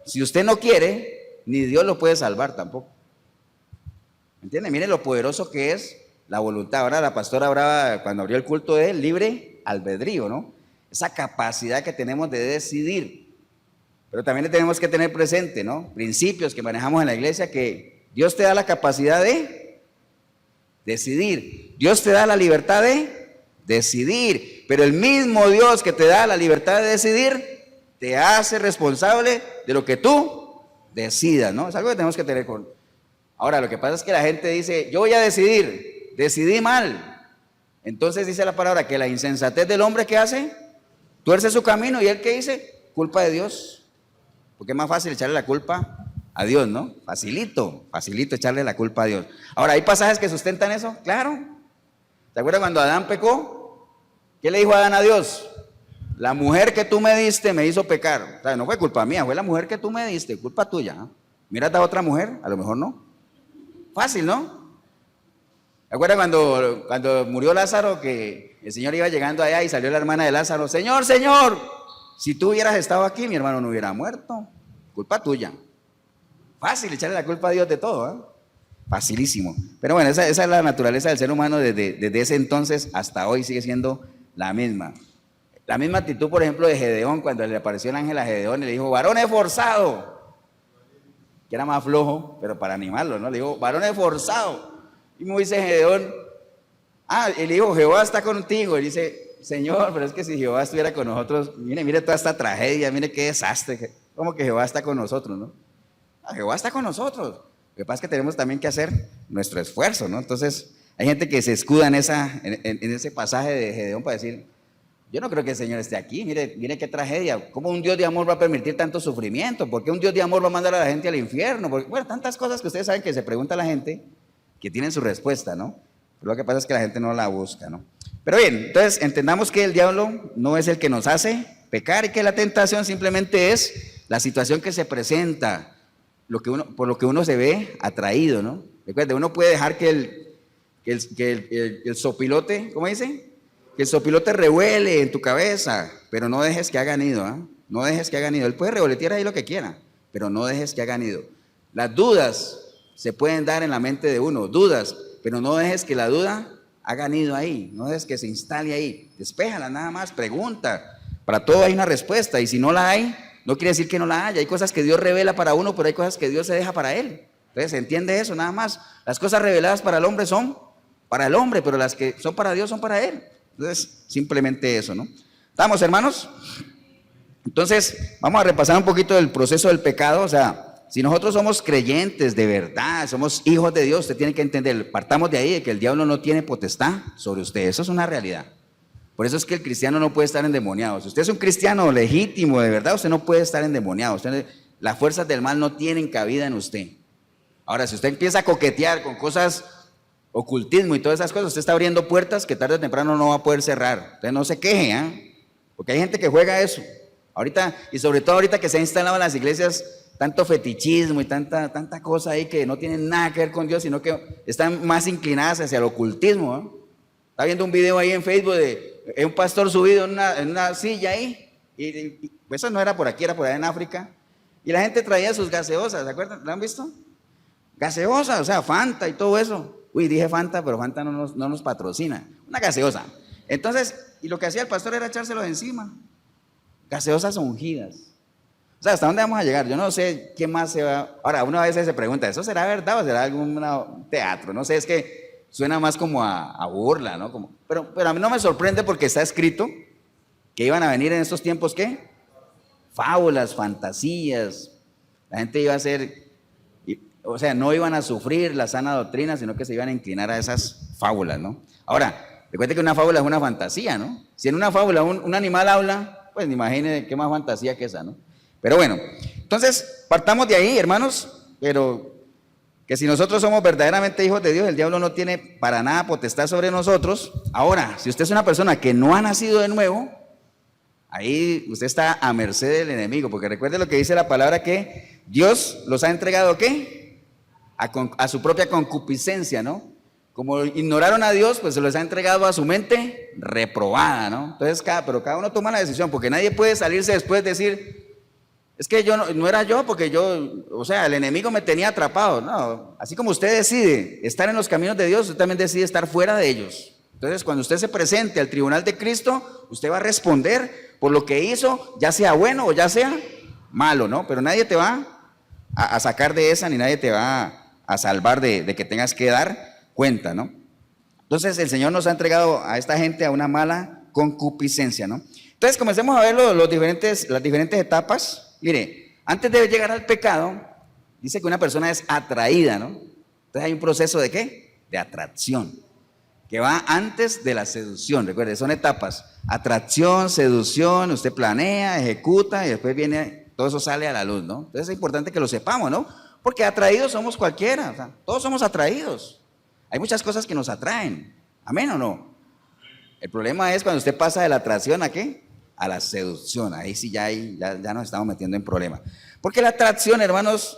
si usted no quiere, ni Dios lo puede salvar tampoco. ¿Entiende? Miren lo poderoso que es la voluntad. Ahora la pastora hablaba cuando abrió el culto de libre albedrío, ¿no? Esa capacidad que tenemos de decidir. Pero también tenemos que tener presente, ¿no? Principios que manejamos en la iglesia, que Dios te da la capacidad de decidir. Dios te da la libertad de decidir. Pero el mismo Dios que te da la libertad de decidir, te hace responsable de lo que tú decidas, ¿no? Es algo que tenemos que tener con. Ahora, lo que pasa es que la gente dice, yo voy a decidir, decidí mal. Entonces dice la palabra que la insensatez del hombre, ¿qué hace? Tuerce su camino, y él, ¿qué dice? Culpa de Dios. Porque es más fácil echarle la culpa a Dios, ¿no? Facilito echarle la culpa a Dios. Ahora, ¿hay pasajes que sustentan eso? Claro. ¿Te acuerdas cuando Adán pecó? ¿Qué le dijo Adán a Dios? La mujer que tú me diste me hizo pecar. O sea, no fue culpa mía, fue la mujer que tú me diste, culpa tuya. ¿Eh? Mira a otra mujer, a lo mejor no. Fácil, ¿no? ¿Te acuerdas cuando murió Lázaro, que el Señor iba llegando allá y salió la hermana de Lázaro? Señor, Señor, si tú hubieras estado aquí, mi hermano no hubiera muerto. Culpa tuya. Fácil echarle la culpa a Dios de todo, ¿eh? Facilísimo. Pero bueno, esa es la naturaleza del ser humano desde ese entonces hasta hoy, sigue siendo la misma. La misma actitud, por ejemplo, de Gedeón, cuando le apareció el ángel a Gedeón y le dijo, varón esforzado, que era más flojo, pero para animarlo, ¿no? Le dijo, varón esforzado. Y me dice Gedeón, y le dijo, Jehová está contigo. Y dice, Señor, pero es que si Jehová estuviera con nosotros, mire toda esta tragedia, mire qué desastre. ¿Cómo que Jehová está con nosotros, no? Jehová está con nosotros. Lo que pasa es que tenemos también que hacer nuestro esfuerzo, ¿no? Entonces, hay gente que se escuda en ese pasaje de Gedeón para decir, yo no creo que el Señor esté aquí, mire qué tragedia. ¿Cómo un Dios de amor va a permitir tanto sufrimiento? ¿Por qué un Dios de amor va a mandar a la gente al infierno? Porque, bueno, tantas cosas que ustedes saben que se pregunta a la gente, que tienen su respuesta, ¿no? Pero lo que pasa es que la gente no la busca, ¿no? Pero bien, entonces entendamos que el diablo no es el que nos hace pecar y que la tentación simplemente es la situación que se presenta, por lo que uno se ve atraído, ¿no? Recuerde, uno puede dejar que el sopilote, ¿cómo dice? Que el sopilote revuele en tu cabeza, pero no dejes que haga nido, ¿eh? No dejes que haga nido. Él puede revoletear ahí lo que quiera, pero no dejes que haga nido. Las dudas se pueden dar en la mente de uno, dudas, pero no dejes que la duda haga nido ahí, no dejes que se instale ahí. Despéjala nada más, pregunta. Para todo hay una respuesta, y si no la hay, no quiere decir que no la haya. Hay cosas que Dios revela para uno, pero hay cosas que Dios se deja para él. Entonces, ¿se entiende eso? Nada más. Las cosas reveladas para el hombre son para el hombre, pero las que son para Dios son para él. Entonces, simplemente eso, ¿no? ¿Estamos, hermanos? Entonces, vamos a repasar un poquito del proceso del pecado. O sea, si nosotros somos creyentes de verdad, somos hijos de Dios, usted tiene que entender, partamos de ahí, de que el diablo no tiene potestad sobre usted. Eso es una realidad. Por eso es que el cristiano no puede estar endemoniado. Si usted es un cristiano legítimo, de verdad, usted no puede estar endemoniado. Las fuerzas del mal no tienen cabida en usted. Ahora, si usted empieza a coquetear con cosas, ocultismo y todas esas cosas, usted está abriendo puertas que tarde o temprano no va a poder cerrar. Entonces no se queje, ¿eh? Porque hay gente que juega eso. Ahorita, y sobre todo ahorita que se ha instalado en las iglesias tanto fetichismo y tanta cosa ahí que no tienen nada que ver con Dios, sino que están más inclinadas hacia el ocultismo, ¿eh? Está viendo un video ahí en Facebook de un pastor subido en una silla ahí, y eso no era por aquí, era por allá en África, y la gente traía sus gaseosas, ¿se acuerdan? ¿Lo han visto? Gaseosas, o sea, Fanta y todo eso. Uy, dije Fanta, pero Fanta no nos patrocina. Una gaseosa. Entonces, y lo que hacía el pastor era echárselo de encima. Gaseosas ungidas. O sea, ¿hasta dónde vamos a llegar? Yo no sé qué más se va. Ahora, uno a veces se pregunta, ¿eso será verdad o será algún teatro? No sé, es que suena más como a burla, ¿no? Pero a mí no me sorprende porque está escrito que iban a venir en estos tiempos, ¿qué? Fábulas, fantasías. La gente iba a ser, o sea, no iban a sufrir la sana doctrina, sino que se iban a inclinar a esas fábulas, ¿no? Ahora, recuerde que una fábula es una fantasía, ¿no? Si en una fábula un animal habla, pues imagine qué más fantasía que esa, ¿no? Pero bueno, entonces partamos de ahí, hermanos, pero que si nosotros somos verdaderamente hijos de Dios, el diablo no tiene para nada potestad sobre nosotros. Ahora, si usted es una persona que no ha nacido de nuevo, ahí usted está a merced del enemigo, porque recuerde lo que dice la palabra, que Dios los ha entregado, ¿qué? A su propia concupiscencia, ¿no? Como ignoraron a Dios, pues se los ha entregado a su mente reprobada, ¿no? Entonces, pero cada uno toma la decisión, porque nadie puede salirse después de decir, es que yo no era yo, porque o sea, el enemigo me tenía atrapado. No, así como usted decide estar en los caminos de Dios, usted también decide estar fuera de ellos. Entonces, cuando usted se presente al tribunal de Cristo, usted va a responder por lo que hizo, ya sea bueno o ya sea malo, ¿no? Pero nadie te va a sacar de esa, ni nadie te va a salvar de que tengas que dar cuenta, ¿no? Entonces, el Señor nos ha entregado a esta gente a una mala concupiscencia, ¿no? Entonces, comencemos a ver las diferentes etapas. Mire, antes de llegar al pecado, dice que una persona es atraída, ¿no? Entonces hay un proceso ¿de qué? De atracción, que va antes de la seducción. Recuerde, son etapas: atracción, seducción, usted planea, ejecuta y después todo eso sale a la luz, ¿no? Entonces es importante que lo sepamos, ¿no? Porque atraídos somos cualquiera, o sea, todos somos atraídos. Hay muchas cosas que nos atraen, ¿amén o no? El problema es cuando usted pasa de la atracción ¿a qué? A la seducción. Ahí sí ya nos estamos metiendo en problemas. Porque la atracción, hermanos,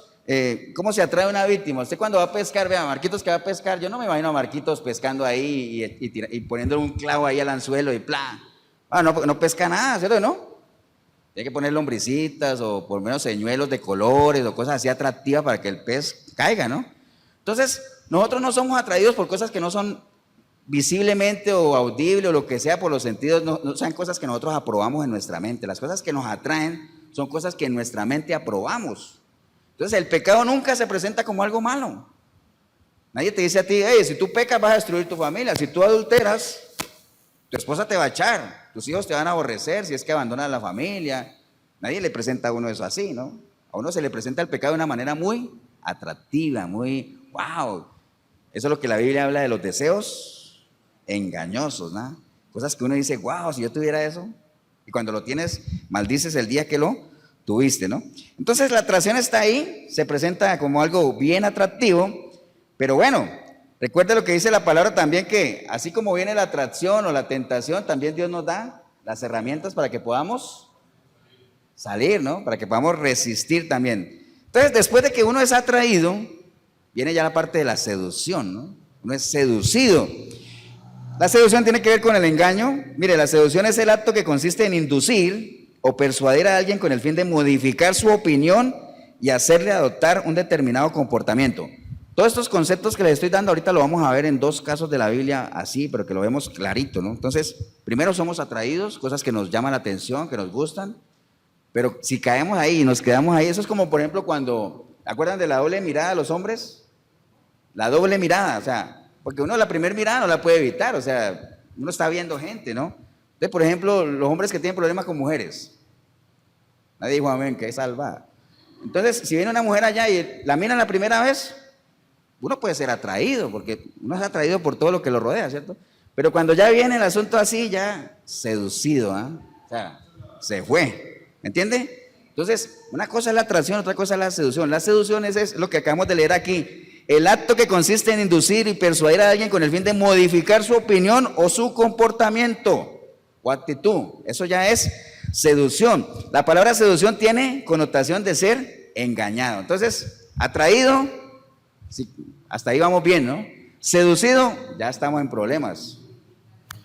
¿cómo se atrae una víctima? Usted cuando va a pescar, vea, Marquitos que va a pescar, yo no me imagino a Marquitos pescando ahí y poniéndole un clavo ahí al anzuelo y ¡plá! No pesca nada, ¿cierto? ¿No? Tiene que poner lombricitas o por lo menos señuelos de colores o cosas así atractivas para que el pez caiga, ¿no? Entonces, nosotros no somos atraídos por cosas que no son visiblemente o audible o lo que sea por los sentidos, no son cosas que nosotros aprobamos en nuestra mente. Las cosas que nos atraen son cosas que en nuestra mente aprobamos. Entonces el pecado nunca se presenta como algo malo. Nadie te dice a ti, hey, si tú pecas vas a destruir tu familia, si tú adulteras, tu esposa te va a echar, tus hijos te van a aborrecer si es que abandonas la familia. Nadie le presenta a uno eso así, ¿no? A uno se le presenta el pecado de una manera muy atractiva, muy, wow. Eso es lo que la Biblia habla de los deseos engañosos, ¿no? Cosas que uno dice, wow, si yo tuviera eso, y cuando lo tienes, maldices el día que lo tuviste, ¿no? Entonces la atracción está ahí, se presenta como algo bien atractivo, pero bueno, recuerde lo que dice la palabra también, que así como viene la atracción o la tentación, también Dios nos da las herramientas para que podamos salir, ¿no? Para que podamos resistir también. Entonces, después de que uno es atraído, viene ya la parte de la seducción, ¿no? Uno es seducido. La seducción tiene que ver con el engaño. Mire, la seducción es el acto que consiste en inducir o persuadir a alguien con el fin de modificar su opinión y hacerle adoptar un determinado comportamiento. Todos estos conceptos que les estoy dando ahorita lo vamos a ver en dos casos de la Biblia así, pero que lo vemos clarito, ¿no? Entonces, primero somos atraídos, cosas que nos llaman la atención, que nos gustan, pero si caemos ahí y nos quedamos ahí, eso es como por ejemplo cuando, ¿acuerdan de la doble mirada de los hombres? La doble mirada, o sea, porque uno la primera mirada no la puede evitar, o sea, uno está viendo gente, ¿no? Entonces, por ejemplo, los hombres que tienen problemas con mujeres, nadie dijo amén, que es salvada. Entonces, si viene una mujer allá y la miran la primera vez, uno puede ser atraído, porque uno es atraído por todo lo que lo rodea, ¿cierto? Pero cuando ya viene el asunto así, ya seducido, ¿ah? O sea, se fue, ¿me entiende? Entonces, una cosa es la atracción, otra cosa es la seducción. La seducción es lo que acabamos de leer aquí. El acto que consiste en inducir y persuadir a alguien con el fin de modificar su opinión o su comportamiento o actitud. Eso ya es seducción. La palabra seducción tiene connotación de ser engañado. Entonces, atraído, sí, hasta ahí vamos bien, ¿no? Seducido, ya estamos en problemas.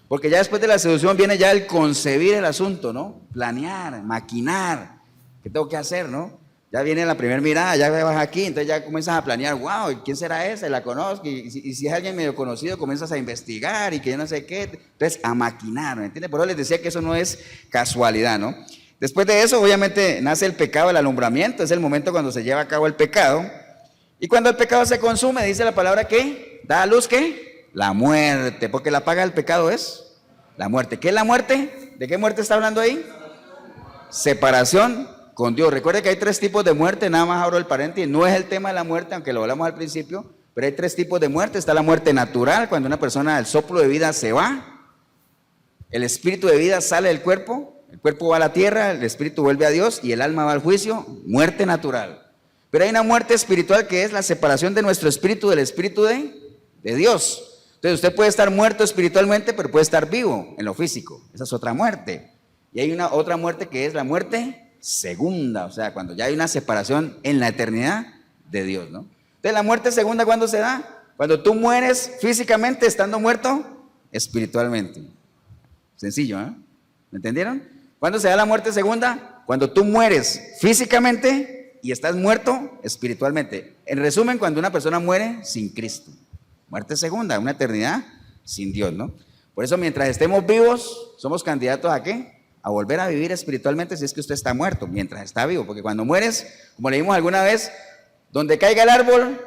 Porque ya después de la seducción viene ya el concebir el asunto, ¿no? Planear, maquinar. ¿Qué tengo que hacer, no? Ya viene la primera mirada, ya vas aquí, entonces ya comienzas a planear, wow, ¿quién será ese? La conozco, y si es alguien medio conocido, comienzas a investigar y que yo no sé qué, entonces a maquinar, ¿me entiendes? Por eso les decía que eso no es casualidad, ¿no? Después de eso, obviamente, nace el pecado, el alumbramiento, es el momento cuando se lleva a cabo el pecado, y cuando el pecado se consume, dice la palabra que da a luz, ¿qué? La muerte, porque la paga del pecado es la muerte. ¿Qué es la muerte? ¿De qué muerte está hablando ahí? Separación con Dios. Recuerde que hay tres tipos de muerte, nada más abro el paréntesis, no es el tema de la muerte, aunque lo hablamos al principio, pero hay tres tipos de muerte. Está la muerte natural, cuando una persona, el soplo de vida se va, el espíritu de vida sale del cuerpo, el cuerpo va a la tierra, el espíritu vuelve a Dios y el alma va al juicio, muerte natural. Pero hay una muerte espiritual que es la separación de nuestro espíritu del espíritu de Dios. Entonces usted puede estar muerto espiritualmente, pero puede estar vivo en lo físico. Esa es otra muerte. Y hay una otra muerte que es la muerte segunda, o sea, cuando ya hay una separación en la eternidad de Dios, ¿no? Entonces la muerte segunda, ¿cuándo se da? Cuando tú mueres físicamente estando muerto espiritualmente. Sencillo, ¿eh? ¿Me entendieron? ¿Cuándo se da la muerte segunda? Cuando tú mueres físicamente y estás muerto espiritualmente. En resumen, cuando una persona muere sin Cristo. Muerte segunda, una eternidad sin Dios, ¿no? Por eso mientras estemos vivos, somos candidatos ¿a qué? A volver a vivir espiritualmente si es que usted está muerto, mientras está vivo. Porque cuando mueres, como leímos alguna vez, donde caiga el árbol,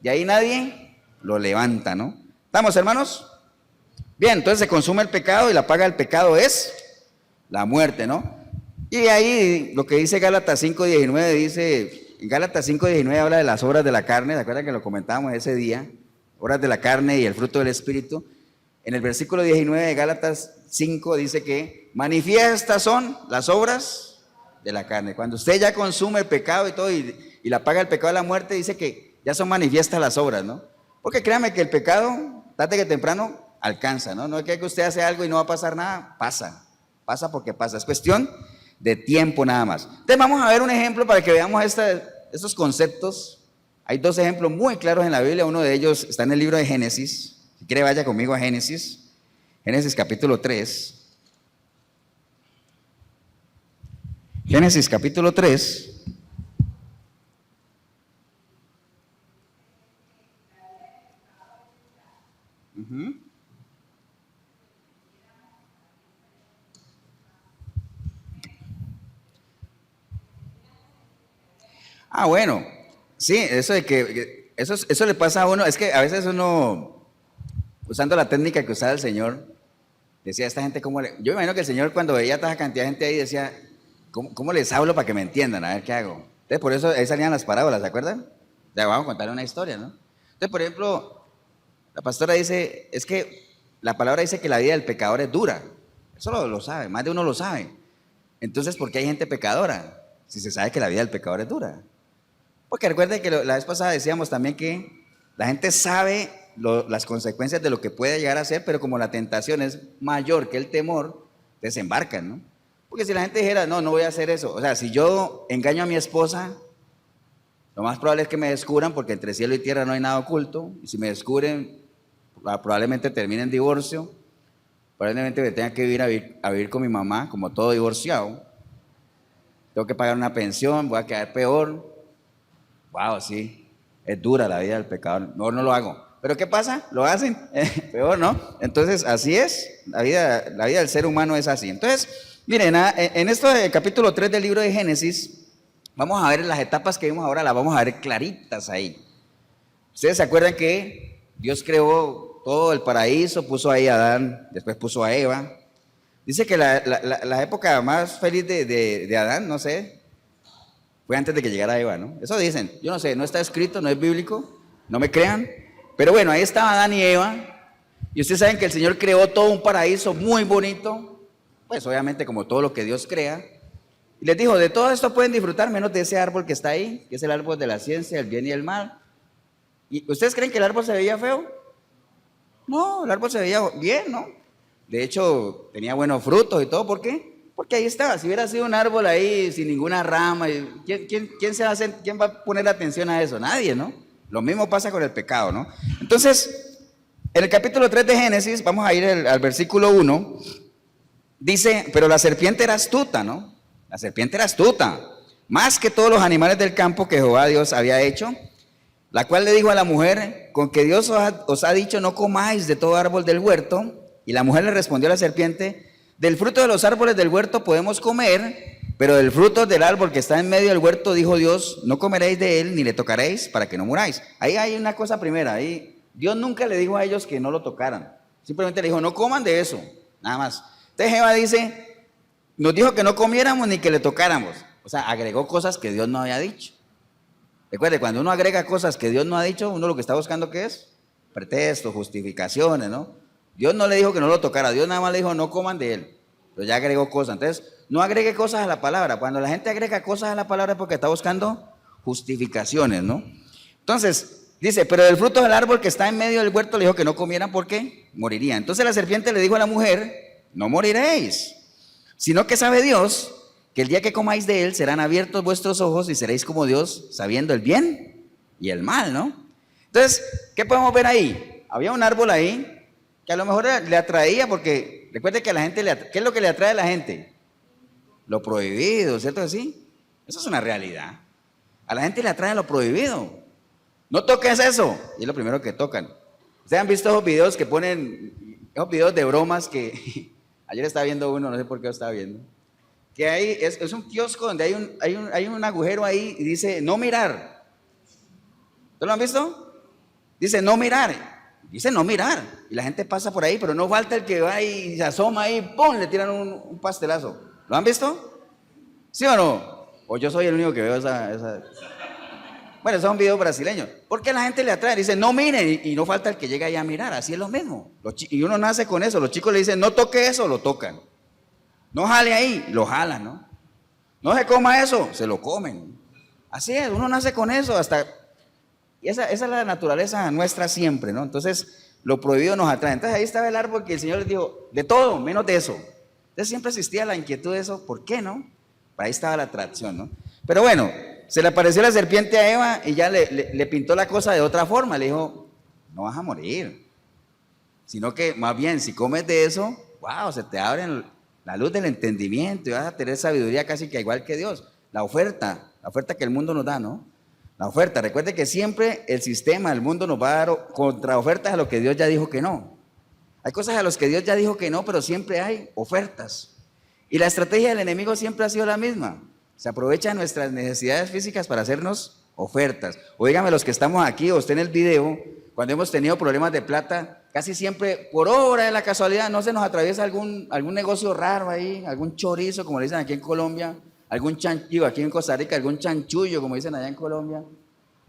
de ahí nadie lo levanta, ¿no? ¿Estamos, hermanos? Bien, entonces se consume el pecado y la paga del pecado es la muerte, ¿no? Y ahí lo que dice Gálatas 5:19 dice, en Gálatas 5:19 habla de las obras de la carne, ¿se acuerdan que lo comentábamos ese día? Obras de la carne y el fruto del Espíritu. En el versículo 19 de Gálatas 5 dice que manifiestas son las obras de la carne. Cuando usted ya consume el pecado y todo y la paga el pecado de la muerte, dice que ya son manifiestas las obras, ¿no? Porque créame que el pecado, tarde que temprano, alcanza, ¿no? No es que usted hace algo y no va a pasar nada, pasa porque pasa. Es cuestión de tiempo nada más. Entonces vamos a ver un ejemplo para que veamos estos conceptos. Hay dos ejemplos muy claros en la Biblia, uno de ellos está en el libro de Génesis. Si quiere vaya conmigo a Génesis, Génesis capítulo 3. Génesis capítulo 3. Bueno, sí, eso de que eso le pasa a uno, es que a veces uno, usando la técnica que usaba el Señor, decía a esta gente cómo yo me imagino que el Señor cuando veía toda esa cantidad de gente ahí decía, ¿cómo les hablo para que me entiendan? A ver qué hago. Entonces por eso ahí salían las parábolas, ¿se acuerdan? Ya vamos a contar una historia, ¿no? Entonces, por ejemplo, la pastora dice, es que la palabra dice que la vida del pecador es dura. Eso lo sabe, más de uno lo sabe. Entonces, ¿por qué hay gente pecadora? Si se sabe que la vida del pecador es dura. Porque recuerden que la vez pasada decíamos también que la gente sabe las consecuencias de lo que puede llegar a ser, pero como la tentación es mayor que el temor, desembarcan, ¿no? Porque si la gente dijera, no voy a hacer eso, o sea, si yo engaño a mi esposa, lo más probable es que me descubran, porque entre cielo y tierra no hay nada oculto, y si me descubren, probablemente termine en divorcio, probablemente me tenga que a vivir con mi mamá, como todo divorciado, tengo que pagar una pensión, voy a quedar peor. Wow, sí, es dura la vida del pecador. No lo hago. ¿Pero qué pasa? ¿Lo hacen? Peor, ¿no? Entonces, así es. La vida del ser humano es así. Entonces, miren, en esto del capítulo 3 del libro de Génesis, vamos a ver las etapas que vimos ahora, las vamos a ver claritas ahí. Ustedes se acuerdan que Dios creó todo el paraíso, puso ahí a Adán, después puso a Eva. Dice que la época más feliz de Adán, no sé, fue antes de que llegara Eva, ¿no? Eso dicen, yo no sé, no está escrito, no es bíblico, no me crean, pero bueno, ahí estaba Adán y Eva, y ustedes saben que el Señor creó todo un paraíso muy bonito, pues obviamente como todo lo que Dios crea, y les dijo, de todo esto pueden disfrutar menos de ese árbol que está ahí, que es el árbol de la ciencia, el bien y el mal. ¿Y ustedes creen que el árbol se veía feo? No, el árbol se veía bien, ¿no? De hecho, tenía buenos frutos y todo, ¿por qué? Porque ahí estaba, si hubiera sido un árbol ahí sin ninguna rama, ¿quién va a poner atención a eso? Nadie, ¿no? Lo mismo pasa con el pecado, ¿no? Entonces, en el capítulo 3 de Génesis, vamos a ir al versículo 1, dice, pero la serpiente era astuta, ¿no? La serpiente era astuta, más que todos los animales del campo que Jehová Dios había hecho, la cual le dijo a la mujer, con que Dios os ha dicho no comáis de todo árbol del huerto, y la mujer le respondió a la serpiente, del fruto de los árboles del huerto podemos comer, pero del fruto del árbol que está en medio del huerto, dijo Dios, no comeréis de él ni le tocaréis para que no muráis. Ahí hay una cosa primera, ahí Dios nunca le dijo a ellos que no lo tocaran, simplemente le dijo, no coman de eso, nada más. Entonces Jehová dice, nos dijo que no comiéramos ni que le tocáramos, o sea, agregó cosas que Dios no había dicho. Recuerde, cuando uno agrega cosas que Dios no ha dicho, uno lo que está buscando, ¿qué es? Pretextos, justificaciones, ¿no? Dios no le dijo que no lo tocara, Dios nada más le dijo no coman de él, pero ya agregó cosas. Entonces, no agregue cosas a la palabra. Cuando la gente agrega cosas a la palabra es porque está buscando justificaciones, ¿no? Entonces, dice, pero del fruto del árbol que está en medio del huerto le dijo que no comieran porque morirían. Entonces la serpiente le dijo a la mujer, no moriréis, sino que sabe Dios que el día que comáis de él serán abiertos vuestros ojos y seréis como Dios, sabiendo el bien y el mal, ¿no? Entonces, ¿qué podemos ver ahí? Había un árbol ahí que a lo mejor le atraía, porque recuerde que a la gente, ¿qué es lo que le atrae a la gente? Lo prohibido, ¿cierto que sí? Eso es una realidad. A la gente le atrae lo prohibido. No toques eso, y es lo primero que tocan. Ustedes han visto esos videos que ponen, esos videos de bromas que ayer estaba viendo uno, no sé por qué lo estaba viendo, que hay, es un kiosco donde hay un agujero ahí y dice no mirar. ¿Ustedes lo han visto? Dice no mirar, y la gente pasa por ahí, pero no falta el que va y se asoma ahí, ¡pum!, le tiran un pastelazo. ¿Lo han visto? ¿Sí o no? O yo soy el único que veo esa... Bueno, esos son videos brasileños. Porque a la gente le atrae, dice no miren, y no falta el que llega ahí a mirar, así es lo mismo. Y uno nace con eso, los chicos le dicen no toque eso, lo tocan. No jale ahí, lo jalan, ¿no? No se coma eso, se lo comen. Así es, uno nace con eso hasta... Y esa es la naturaleza nuestra siempre, ¿no? Entonces, lo prohibido nos atrae. Entonces, ahí estaba el árbol que el Señor les dijo, de todo, menos de eso. Entonces, siempre existía la inquietud de eso, ¿por qué no? Ahí estaba la atracción, ¿no? Pero bueno, se le apareció la serpiente a Eva y ya le pintó la cosa de otra forma. Le dijo, no vas a morir, sino que más bien, si comes de eso, wow, se te abre la luz del entendimiento y vas a tener sabiduría casi que igual que Dios. La oferta que el mundo nos da, ¿no? La oferta, recuerde que siempre el sistema, el mundo nos va a dar contraofertas a lo que Dios ya dijo que no. Hay cosas a las que Dios ya dijo que no, pero siempre hay ofertas. Y la estrategia del enemigo siempre ha sido la misma. Se aprovecha de nuestras necesidades físicas para hacernos ofertas. O dígame los que estamos aquí o usted en el video, cuando hemos tenido problemas de plata, casi siempre, por obra de la casualidad, no se nos atraviesa algún negocio raro ahí, algún chorizo, como le dicen aquí en Colombia, algún chanchullo, aquí en Costa Rica, algún chanchullo, como dicen allá en Colombia,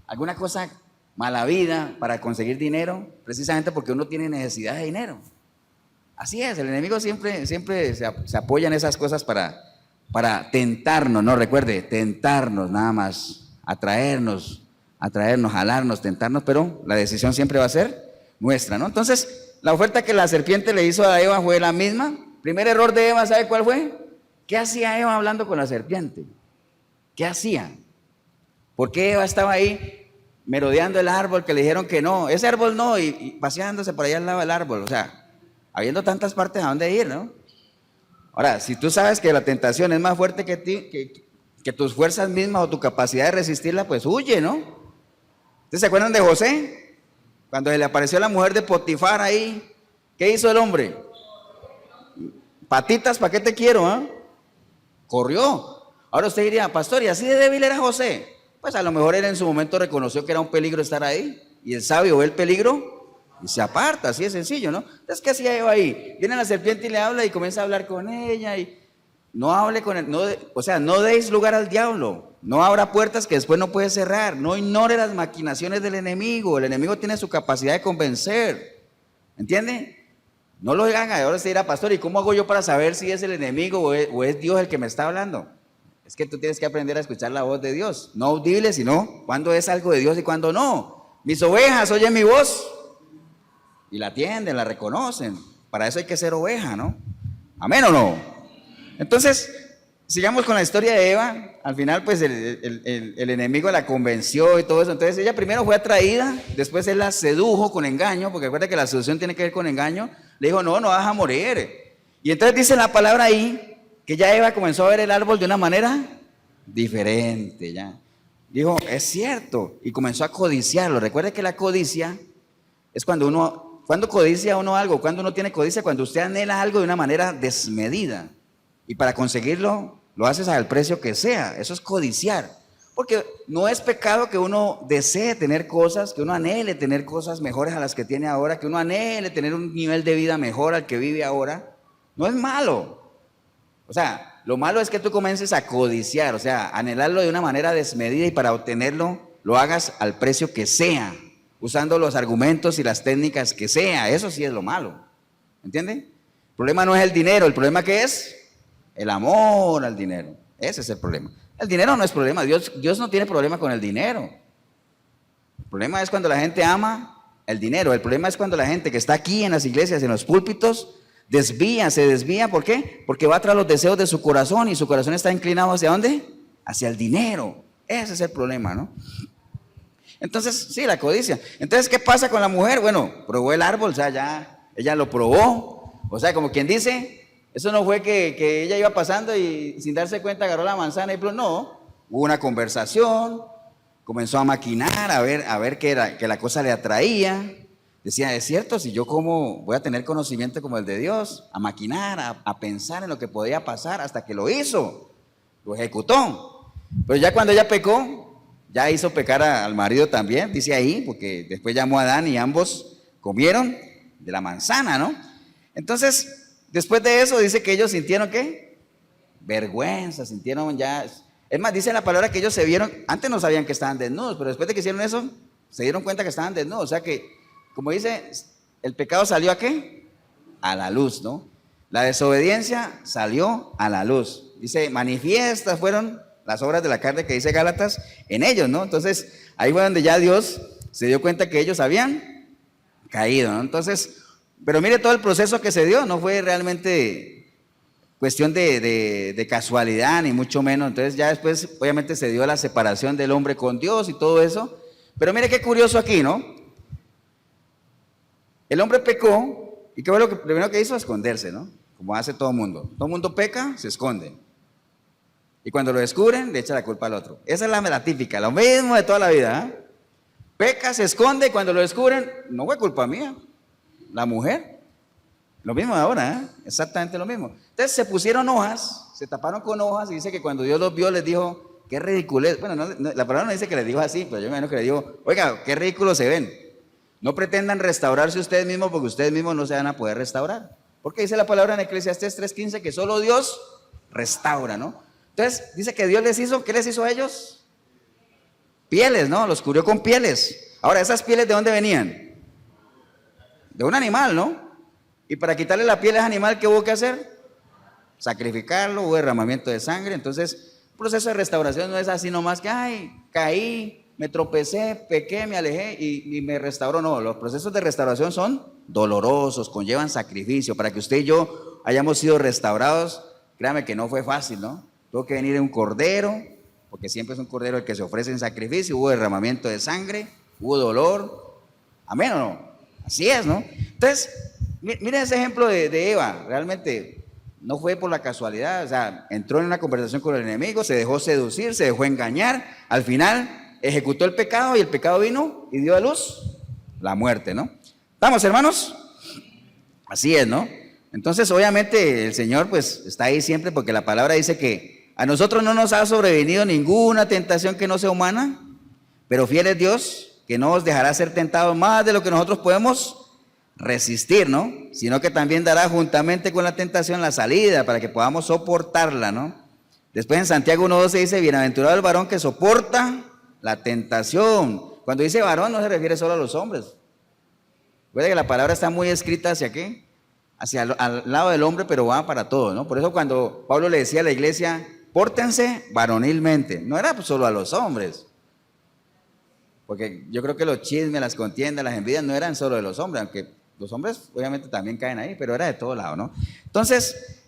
alguna cosa mala vida para conseguir dinero, precisamente porque uno tiene necesidad de dinero. Así es, el enemigo siempre se apoya en esas cosas para tentarnos, no recuerde, tentarnos nada más, atraernos, jalarnos, tentarnos, pero la decisión siempre va a ser nuestra, ¿no? Entonces, la oferta que la serpiente le hizo a Eva fue la misma. Primer error de Eva, ¿sabe cuál fue? ¿Qué hacía Eva hablando con la serpiente? ¿Qué hacía? ¿Por qué Eva estaba ahí merodeando el árbol que le dijeron que no? Ese árbol no, y paseándose por allá al lado del árbol, o sea, habiendo tantas partes a dónde ir, ¿no? Ahora, si tú sabes que la tentación es más fuerte que ti, que tus fuerzas mismas o tu capacidad de resistirla, pues huye, ¿no? ¿Ustedes se acuerdan de José? Cuando se le apareció la mujer de Potifar ahí, ¿qué hizo el hombre? Patitas, ¿para qué te quiero? Corrió. Ahora usted diría, pastor, ¿y así de débil era José? Pues a lo mejor él en su momento reconoció que era un peligro estar ahí, y el sabio ve el peligro y se aparta, así de sencillo, ¿no? Entonces, ¿qué hacía Eva ahí? Viene la serpiente y le habla y comienza a hablar con ella y no hable con él, no deis lugar al diablo, no abra puertas que después no puede cerrar, no ignore las maquinaciones del enemigo, el enemigo tiene su capacidad de convencer, ¿entiende? No lo hagan. Ahora se dirá, pastor, ¿y cómo hago yo para saber si es el enemigo o es Dios el que me está hablando? Es que tú tienes que aprender a escuchar la voz de Dios, no audible, sino cuando es algo de Dios y cuando no. Mis ovejas oyen mi voz y la atienden, la reconocen. Para eso hay que ser oveja, ¿no? ¿Amén o no? Entonces, sigamos con la historia de Eva. Al final, pues el enemigo la convenció y todo eso. Entonces ella primero fue atraída, después él la sedujo con engaño, porque recuerda que la seducción tiene que ver con engaño. Le dijo, no vas a morir. Y entonces dice la palabra ahí que ya Eva comenzó a ver el árbol de una manera diferente, ya. Dijo, es cierto, y comenzó a codiciarlo. Recuerde que la codicia es cuando codicia uno algo, cuando uno tiene codicia, cuando usted anhela algo de una manera desmedida. Y para conseguirlo, lo haces al precio que sea. Eso es codiciar. Porque no es pecado que uno desee tener cosas, que uno anhele tener cosas mejores a las que tiene ahora, que uno anhele tener un nivel de vida mejor al que vive ahora. No es malo. O sea, lo malo es que tú comiences a codiciar, o sea, anhelarlo de una manera desmedida y para obtenerlo lo hagas al precio que sea, usando los argumentos y las técnicas que sea. Eso sí es lo malo. ¿Entienden? El problema no es el dinero, el problema ¿qué es? El amor al dinero. Ese es el problema. El dinero no es problema, Dios no tiene problema con el dinero. El problema es cuando la gente ama el dinero. El problema es cuando la gente que está aquí en las iglesias, en los púlpitos, se desvía. ¿Por qué? Porque va tras los deseos de su corazón y su corazón está inclinado ¿hacia dónde? Hacia el dinero. Ese es el problema, ¿no? Entonces, sí, la codicia. Entonces, ¿qué pasa con la mujer? Bueno, probó el árbol, o sea, ya ella lo probó. O sea, como quien dice, eso no fue que ella iba pasando y sin darse cuenta agarró la manzana y no. Hubo una conversación, comenzó a maquinar, a ver que la cosa le atraía. Decía, es cierto, si yo como voy a tener conocimiento como el de Dios, a maquinar, a pensar en lo que podía pasar, hasta que lo hizo, lo ejecutó. Pero ya cuando ella pecó, ya hizo pecar al marido también, dice ahí, porque después llamó a Adán y ambos comieron de la manzana, ¿no? Entonces, después de eso dice que ellos sintieron ¿qué? Vergüenza, sintieron ya. Es más, dice la palabra que ellos se vieron, antes no sabían que estaban desnudos, pero después de que hicieron eso, se dieron cuenta que estaban desnudos. O sea que, como dice, el pecado salió ¿a qué? A la luz, ¿no? La desobediencia salió a la luz. Dice, manifiestas fueron las obras de la carne que dice Gálatas en ellos, ¿no? Entonces, ahí fue donde ya Dios se dio cuenta que ellos habían caído, ¿no? Entonces, pero mire todo el proceso que se dio, no fue realmente cuestión de casualidad, ni mucho menos. Entonces ya después, obviamente, se dio la separación del hombre con Dios y todo eso. Pero mire qué curioso aquí, ¿no? El hombre pecó, y qué fue lo primero que hizo? Esconderse, ¿no? Como hace todo mundo. Todo mundo peca, se esconde. Y cuando lo descubren, le echa la culpa al otro. Esa es la típica, lo mismo de toda la vida, ¿eh? Peca, se esconde, y cuando lo descubren, no fue culpa mía, la mujer. Lo mismo de ahora, ¿eh? Exactamente lo mismo. Entonces se pusieron hojas, se taparon con hojas, y dice que cuando Dios los vio, les dijo, qué ridiculez. Bueno, la palabra no dice que les dijo así, pero yo me imagino que les dijo, oiga, qué ridículos se ven. No pretendan restaurarse ustedes mismos, porque ustedes mismos no se van a poder restaurar. Porque dice la palabra en Eclesiastés 3:15 que solo Dios restaura, ¿no? Entonces, dice que Dios les hizo, ¿qué les hizo a ellos? Pieles, ¿no? Los cubrió con pieles. Ahora, ¿esas pieles de dónde venían? De un animal, ¿no? Y para quitarle la piel a ese animal, ¿qué hubo que hacer? Sacrificarlo, hubo derramamiento de sangre. Entonces, el proceso de restauración no es así nomás que, ay, caí, me tropecé, pequé, me alejé y me restauró. No, los procesos de restauración son dolorosos, conllevan sacrificio. Para que usted y yo hayamos sido restaurados, créame que no fue fácil, ¿no? Tuvo que venir un cordero, porque siempre es un cordero el que se ofrece en sacrificio, hubo derramamiento de sangre, hubo dolor. Amén o no, así es, ¿no? Entonces, miren ese ejemplo de Eva, realmente no fue por la casualidad, o sea, entró en una conversación con el enemigo, se dejó seducir, se dejó engañar, al final ejecutó el pecado y el pecado vino y dio a luz la muerte, ¿no? ¿Estamos, hermanos? Así es, ¿no? Entonces, obviamente, el Señor pues está ahí siempre porque la palabra dice que a nosotros no nos ha sobrevenido ninguna tentación que no sea humana, pero fiel es Dios, que no os dejará ser tentados más de lo que nosotros podemos resistir, ¿no? Sino que también dará juntamente con la tentación la salida para que podamos soportarla, ¿no? Después en Santiago 1:12 dice, bienaventurado el varón que soporta la tentación. Cuando dice varón no se refiere solo a los hombres. Recuerda que la palabra está muy escrita hacia qué, hacia al lado del hombre, pero va para todos, ¿no? Por eso cuando Pablo le decía a la iglesia, pórtense varonilmente, no era solo a los hombres, porque yo creo que los chismes, las contiendas, las envidias no eran solo de los hombres, aunque los hombres obviamente también caen ahí, pero era de todo lado, ¿no? Entonces,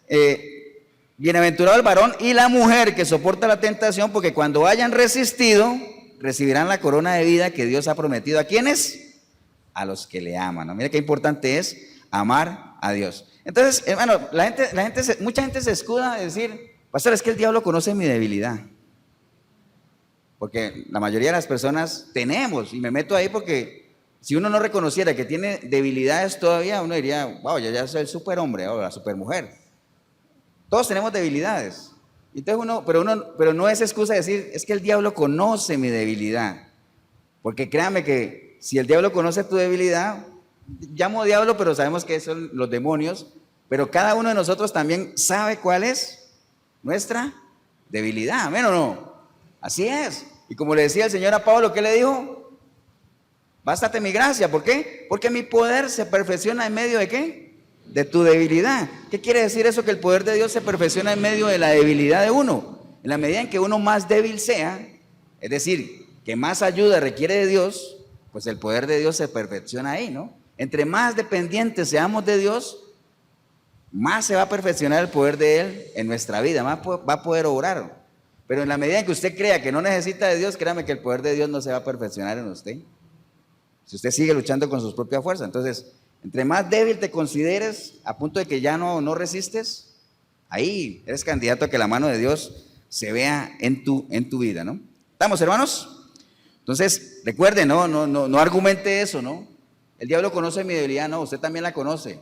bienaventurado el varón y la mujer que soporta la tentación, porque cuando hayan resistido, recibirán la corona de vida que Dios ha prometido. ¿A quiénes? A los que le aman, ¿no? Mira qué importante es amar a Dios. Entonces, hermano, mucha gente se escuda de decir, pastor, es que el diablo conoce mi debilidad. Porque la mayoría de las personas tenemos, y me meto ahí porque si uno no reconociera que tiene debilidades todavía, uno diría, wow, yo ya soy el superhombre o la supermujer. Todos tenemos debilidades. Entonces pero no es excusa decir, es que el diablo conoce mi debilidad. Porque créame que si el diablo conoce tu debilidad, llamo diablo, pero sabemos que son los demonios, pero cada uno de nosotros también sabe cuál es nuestra debilidad, ¿amén o no? Así es. Y como le decía el Señor a Pablo, ¿qué le dijo? Bástate mi gracia. ¿Por qué? Porque mi poder se perfecciona en medio de ¿qué? De tu debilidad. ¿Qué quiere decir eso? Que el poder de Dios se perfecciona en medio de la debilidad de uno. En la medida en que uno más débil sea, es decir, que más ayuda requiere de Dios, pues el poder de Dios se perfecciona ahí, ¿no? Entre más dependientes seamos de Dios, más se va a perfeccionar el poder de Él en nuestra vida, más va a poder obrar. Pero en la medida en que usted crea que no necesita de Dios, créame que el poder de Dios no se va a perfeccionar en usted. Si usted sigue luchando con sus propias fuerzas, entonces, entre más débil te consideres, a punto de que ya no resistes, ahí eres candidato a que la mano de Dios se vea en tu vida, ¿no? ¿Estamos, hermanos? Entonces, recuerde, no argumente eso, ¿no? El diablo conoce mi debilidad, no, usted también la conoce.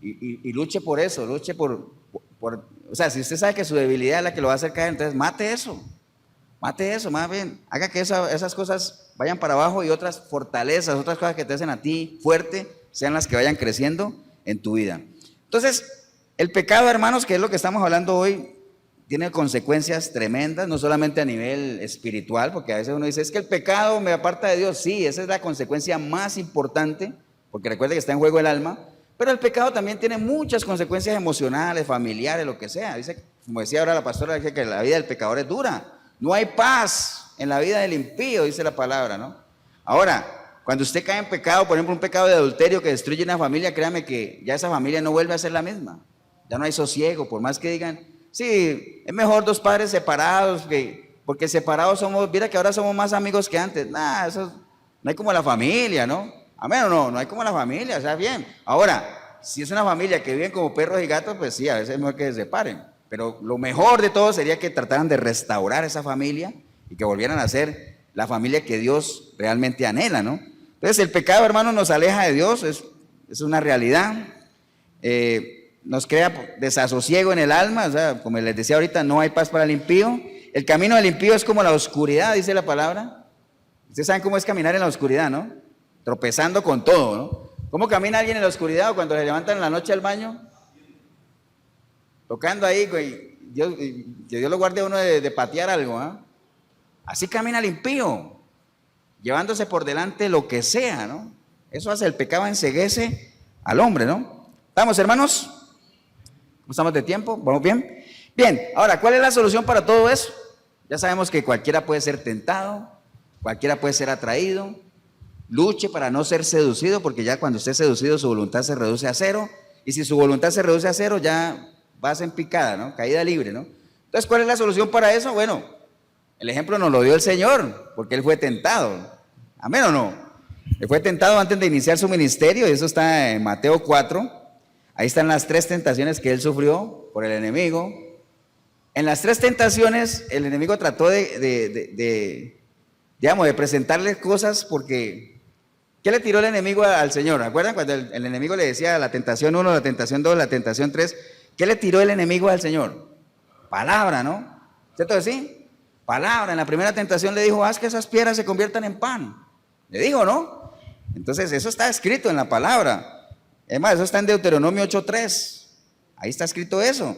Y luche por eso, luche por, o sea, si usted sabe que su debilidad es la que lo va a hacer caer, entonces mate eso, más bien, haga que esas cosas vayan para abajo y otras fortalezas, otras cosas que te hacen a ti fuerte, sean las que vayan creciendo en tu vida. Entonces, el pecado, hermanos, que es lo que estamos hablando hoy, tiene consecuencias tremendas, no solamente a nivel espiritual, porque a veces uno dice, es que el pecado me aparta de Dios. Sí, esa es la consecuencia más importante, porque recuerde que está en juego el alma, pero el pecado también tiene muchas consecuencias emocionales, familiares, lo que sea. Dice, como decía ahora la pastora, dice que la vida del pecador es dura. No hay paz en la vida del impío, dice la palabra, ¿no? Ahora, cuando usted cae en pecado, por ejemplo, un pecado de adulterio que destruye una familia, créame que ya esa familia no vuelve a ser la misma. Ya no hay sosiego, por más que digan, sí, es mejor dos padres separados, porque separados somos, mira que ahora somos más amigos que antes. Nah, eso no hay como la familia, ¿no? Amén o no, no hay como la familia, o sea, bien. Ahora, si es una familia que viven como perros y gatos, pues sí, a veces es mejor que se separen. Pero lo mejor de todo sería que trataran de restaurar esa familia y que volvieran a ser la familia que Dios realmente anhela, ¿no? Entonces, el pecado, hermano, nos aleja de Dios, es una realidad. Nos crea desasosiego en el alma, o sea, como les decía ahorita, no hay paz para el impío. El camino del impío es como la oscuridad, dice la palabra. Ustedes saben cómo es caminar en la oscuridad, ¿no? Tropezando con todo, ¿no? ¿Cómo camina alguien en la oscuridad o cuando se levantan en la noche al baño? Tocando ahí, que Dios lo guarde a uno de patear algo, ¿ah? Así camina el impío, llevándose por delante lo que sea, ¿no? Eso hace el pecado, enceguece al hombre, ¿no? ¿Estamos, hermanos? ¿Cómo estamos de tiempo? ¿Vamos bien? Bien, ahora, ¿cuál es la solución para todo eso? Ya sabemos que cualquiera puede ser tentado, cualquiera puede ser atraído. Luche para no ser seducido, porque ya cuando usted es seducido su voluntad se reduce a cero, y si su voluntad se reduce a cero ya vas en picada, ¿no? Caída libre, ¿no? Entonces, ¿cuál es la solución para eso? Bueno, el ejemplo nos lo dio el Señor, porque Él fue tentado. ¿Amén o no? Él fue tentado antes de iniciar su ministerio, y eso está en Mateo 4. Ahí están las 3 tentaciones que Él sufrió por el enemigo. En las 3 tentaciones, el enemigo trató de presentarle cosas porque... ¿Qué le tiró el enemigo al Señor? ¿Recuerdan cuando el enemigo le decía la tentación 1, la tentación 2, la tentación 3? ¿Qué le tiró el enemigo al Señor? Palabra, ¿no? ¿Cierto que sí? Palabra. En la primera tentación le dijo, haz que esas piedras se conviertan en pan. Le dijo, ¿no? Entonces eso está escrito en la palabra. Es más, eso está en Deuteronomio 8:3. Ahí está escrito eso.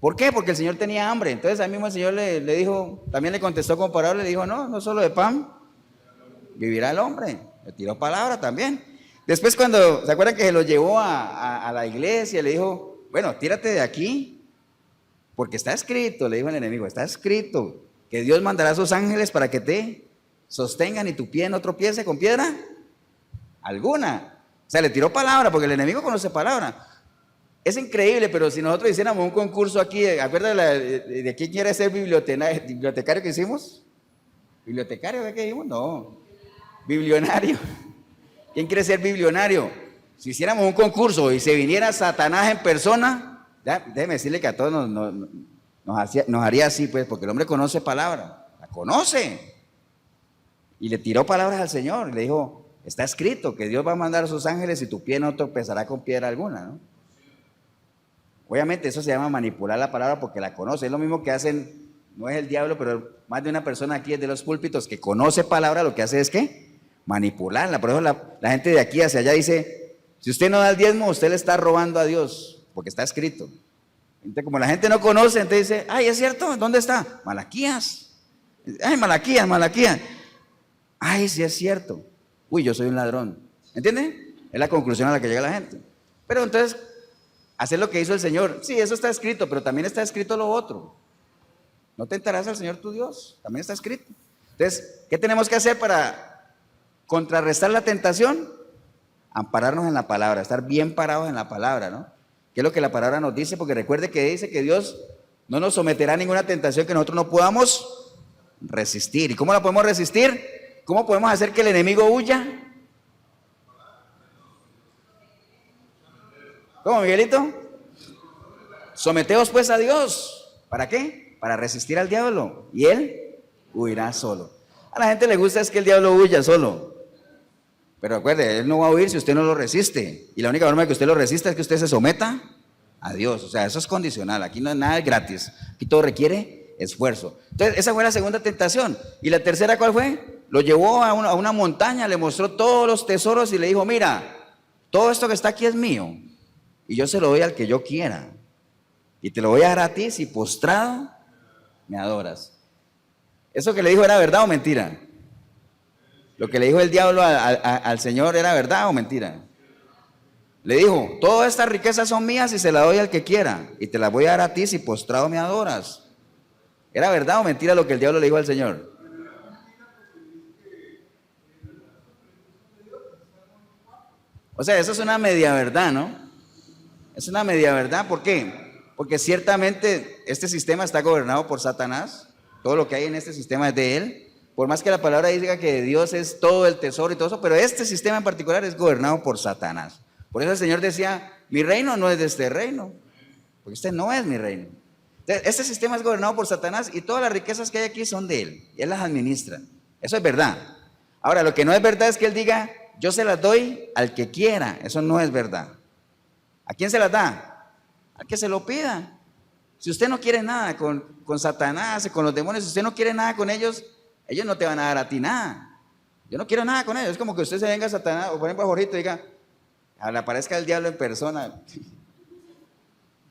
¿Por qué? Porque el Señor tenía hambre. Entonces ahí mismo el Señor le dijo, también le contestó con palabra, le dijo, no solo de pan vivirá el hombre. Le tiró palabra también. Después cuando, ¿se acuerdan que se lo llevó a la iglesia? Le dijo, bueno, tírate de aquí, porque está escrito, le dijo el enemigo, está escrito, que Dios mandará a sus ángeles para que te sostengan y tu pie no tropiece con piedra alguna. O sea, le tiró palabra, porque el enemigo conoce palabra. Es increíble, pero si nosotros hiciéramos un concurso aquí, ¿acuerdan de quién quiere ser bibliotecario que hicimos? ¿Bibliotecario qué dijimos? No. Biblionario. ¿Quién quiere ser biblionario? Si hiciéramos un concurso y se viniera Satanás en persona, déjeme decirle que a todos nos haría así, pues, porque el hombre conoce palabra, la conoce. Y le tiró palabras al Señor, le dijo, está escrito que Dios va a mandar a sus ángeles y tu pie no tropezará con piedra alguna, ¿no? Obviamente eso se llama manipular la palabra porque la conoce. Es lo mismo que hacen, no es el diablo, pero más de una persona aquí es de los púlpitos que conoce palabra, lo que hace es ¿qué? Manipularla. Por eso la gente de aquí hacia allá dice, si usted no da el diezmo, usted le está robando a Dios, porque está escrito. Entonces, como la gente no conoce, entonces dice, ay, ¿es cierto? ¿Dónde está? Malaquías. Ay, Malaquías. Ay, sí es cierto. Uy, yo soy un ladrón. ¿Entienden? Es la conclusión a la que llega la gente. Pero entonces, hacer lo que hizo el Señor. Sí, eso está escrito, pero también está escrito lo otro. No tentarás al Señor tu Dios, también está escrito. Entonces, ¿qué tenemos que hacer para contrarrestar la tentación? Ampararnos en la palabra, estar bien parados en la palabra, ¿no? ¿Qué es lo que la palabra nos dice? Porque recuerde que dice que Dios no nos someterá a ninguna tentación que nosotros no podamos resistir. ¿Y cómo la podemos resistir? ¿Cómo podemos hacer que el enemigo huya? ¿Cómo, Miguelito? Someteos pues a Dios. ¿Para qué? Para resistir al diablo. Y él huirá solo. A la gente le gusta es que el diablo huya solo. Pero recuerde, él no va a huir si usted no lo resiste. Y la única forma de que usted lo resista es que usted se someta a Dios. O sea, eso es condicional. Aquí no es nada gratis. Aquí todo requiere esfuerzo. Entonces, esa fue la segunda tentación. ¿Y la tercera cuál fue? Lo llevó a una montaña, le mostró todos los tesoros y le dijo, mira, todo esto que está aquí es mío. Y yo se lo doy al que yo quiera. Y te lo voy a dar a ti si postrado me adoras. ¿Eso que le dijo era verdad o mentira? Lo que le dijo el diablo al Señor era verdad o mentira. Le dijo, todas estas riquezas son mías y se las doy al que quiera. Y te las voy a dar a ti si postrado me adoras. ¿Era verdad o mentira lo que el diablo le dijo al Señor? O sea, eso es una media verdad, ¿no? Es una media verdad. ¿Por qué? Porque ciertamente este sistema está gobernado por Satanás. Todo lo que hay en este sistema es de él. Por más que la palabra diga que Dios es todo el tesoro y todo eso, pero este sistema en particular es gobernado por Satanás. Por eso el Señor decía, mi reino no es de este reino, porque este no es mi reino. Entonces, este sistema es gobernado por Satanás y todas las riquezas que hay aquí son de él, y él las administra. Eso es verdad. Ahora, lo que no es verdad es que él diga, yo se las doy al que quiera. Eso no es verdad. ¿A quién se las da? Al que se lo pida. Si usted no quiere nada con Satanás, con los demonios, si usted no quiere nada con ellos no te van a dar a ti nada. Yo no quiero nada con ellos. Es como que usted se venga a Satanás, o por ejemplo a Jorgito y diga, le aparezca el diablo en persona.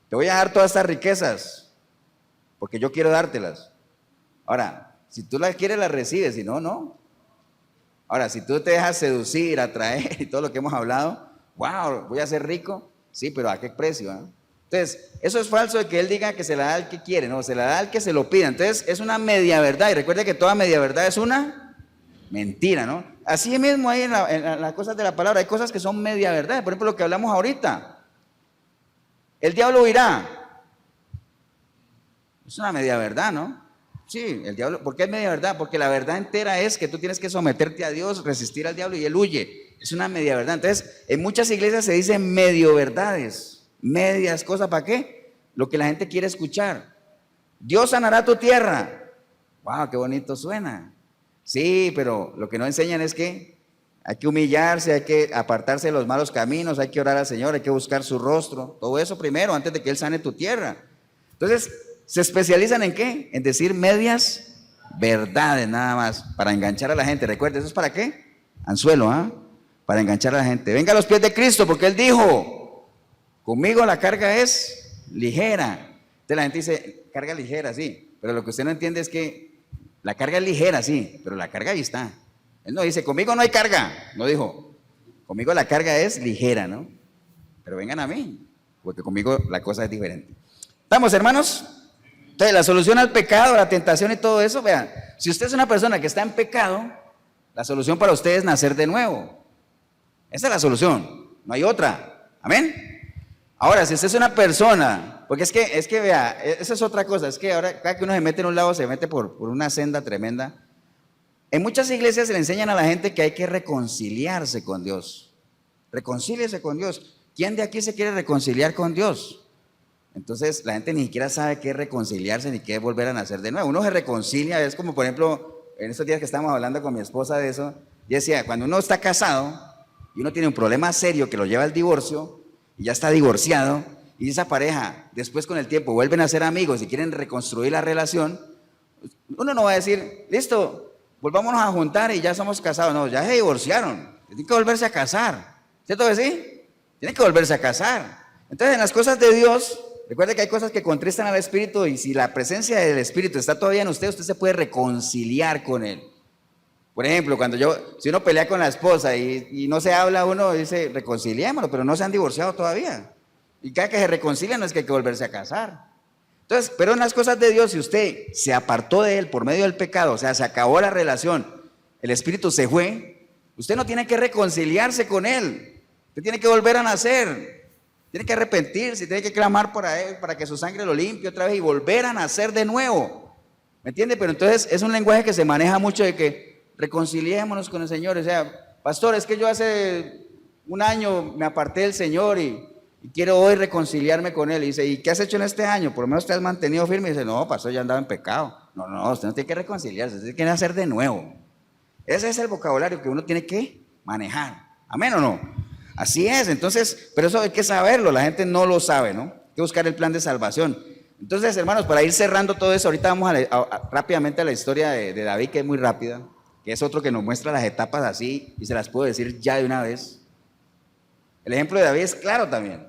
Te voy a dar todas estas riquezas, porque yo quiero dártelas. Ahora, si tú las quieres, las recibes, si no, no. Ahora, si tú te dejas seducir, atraer y todo lo que hemos hablado, wow, voy a ser rico, sí, pero ¿a qué precio? ¿Eh? Entonces, eso es falso de que él diga que se la da al que quiere, no, se la da al que se lo pida. Entonces, es una media verdad, y recuerde que toda media verdad es una mentira, ¿no? Así mismo hay en las cosas de la palabra, hay cosas que son media verdad. Por ejemplo, lo que hablamos ahorita, el diablo huirá. Es una media verdad, ¿no? Sí, el diablo, ¿por qué es media verdad? Porque la verdad entera es que tú tienes que someterte a Dios, resistir al diablo y él huye. Es una media verdad. Entonces, en muchas iglesias se dicen medio verdades. Medias cosas, ¿para qué? Lo que la gente quiere escuchar. Dios sanará tu tierra. Wow, qué bonito suena. Sí, pero lo que no enseñan es que hay que humillarse, hay que apartarse de los malos caminos, hay que orar al Señor, hay que buscar su rostro. Todo eso primero, antes de que Él sane tu tierra. Entonces, ¿se especializan en qué? En decir medias verdades nada más, para enganchar a la gente. Recuerde, ¿eso es para qué? Anzuelo, ¿ah? Para enganchar a la gente. Venga a los pies de Cristo, porque Él dijo, conmigo la carga es ligera. Entonces la gente dice, carga ligera, sí. Pero lo que usted no entiende es que la carga es ligera, sí, pero la carga ahí está. Él no dice, conmigo no hay carga. No dijo, conmigo la carga es ligera, ¿no? Pero vengan a mí, porque conmigo la cosa es diferente. ¿Estamos, hermanos? Entonces, la solución al pecado, a la tentación y todo eso, vean, si usted es una persona que está en pecado, la solución para usted es nacer de nuevo. Esa es la solución, no hay otra. Amén. Ahora, si usted es una persona, porque es que vea, esa es otra cosa, es que ahora cada que uno se mete en un lado, se mete por una senda tremenda. En muchas iglesias se le enseñan a la gente que hay que reconciliarse con Dios. Reconcíliese con Dios. ¿Quién de aquí se quiere reconciliar con Dios? Entonces la gente ni siquiera sabe qué es reconciliarse ni qué es volver a nacer de nuevo. Uno se reconcilia, es como por ejemplo, en estos días que estábamos hablando con mi esposa de eso, yo decía, cuando uno está casado y uno tiene un problema serio que lo lleva al divorcio, y ya está divorciado, y esa pareja después con el tiempo vuelven a ser amigos y quieren reconstruir la relación, uno no va a decir, listo, volvámonos a juntar y ya somos casados. No, ya se divorciaron, tienen que volverse a casar, ¿cierto que sí? Tienen que volverse a casar. Entonces en las cosas de Dios, recuerde que hay cosas que contristan al Espíritu, y si la presencia del Espíritu está todavía en usted, usted se puede reconciliar con Él. Por ejemplo, si uno pelea con la esposa y no se habla, uno dice, reconciliémoslo, pero no se han divorciado todavía. Y cada que se reconcilian no es que hay que volverse a casar. Entonces, pero en las cosas de Dios, si usted se apartó de Él por medio del pecado, o sea, se acabó la relación, el Espíritu se fue, usted no tiene que reconciliarse con Él, usted tiene que volver a nacer, tiene que arrepentirse, tiene que clamar por Él para que su sangre lo limpie otra vez y volver a nacer de nuevo, ¿me entiende? Pero entonces es un lenguaje que se maneja mucho de que reconciliémonos con el Señor, o sea, pastor, es que yo hace un año me aparté del Señor y quiero hoy reconciliarme con Él. Y dice, ¿y qué has hecho en este año? Por lo menos te has mantenido firme. Y dice, no, pastor, ya andaba en pecado. No, usted no tiene que reconciliarse, usted tiene que nacer de nuevo. Ese es el vocabulario que uno tiene que manejar. ¿Amén o no? Así es, entonces, pero eso hay que saberlo, la gente no lo sabe, ¿no? Hay que buscar el plan de salvación. Entonces, hermanos, para ir cerrando todo eso, ahorita vamos rápidamente a la historia de David, que es muy rápida, que es otro que nos muestra las etapas así, y se las puedo decir ya de una vez. El ejemplo de David es claro también.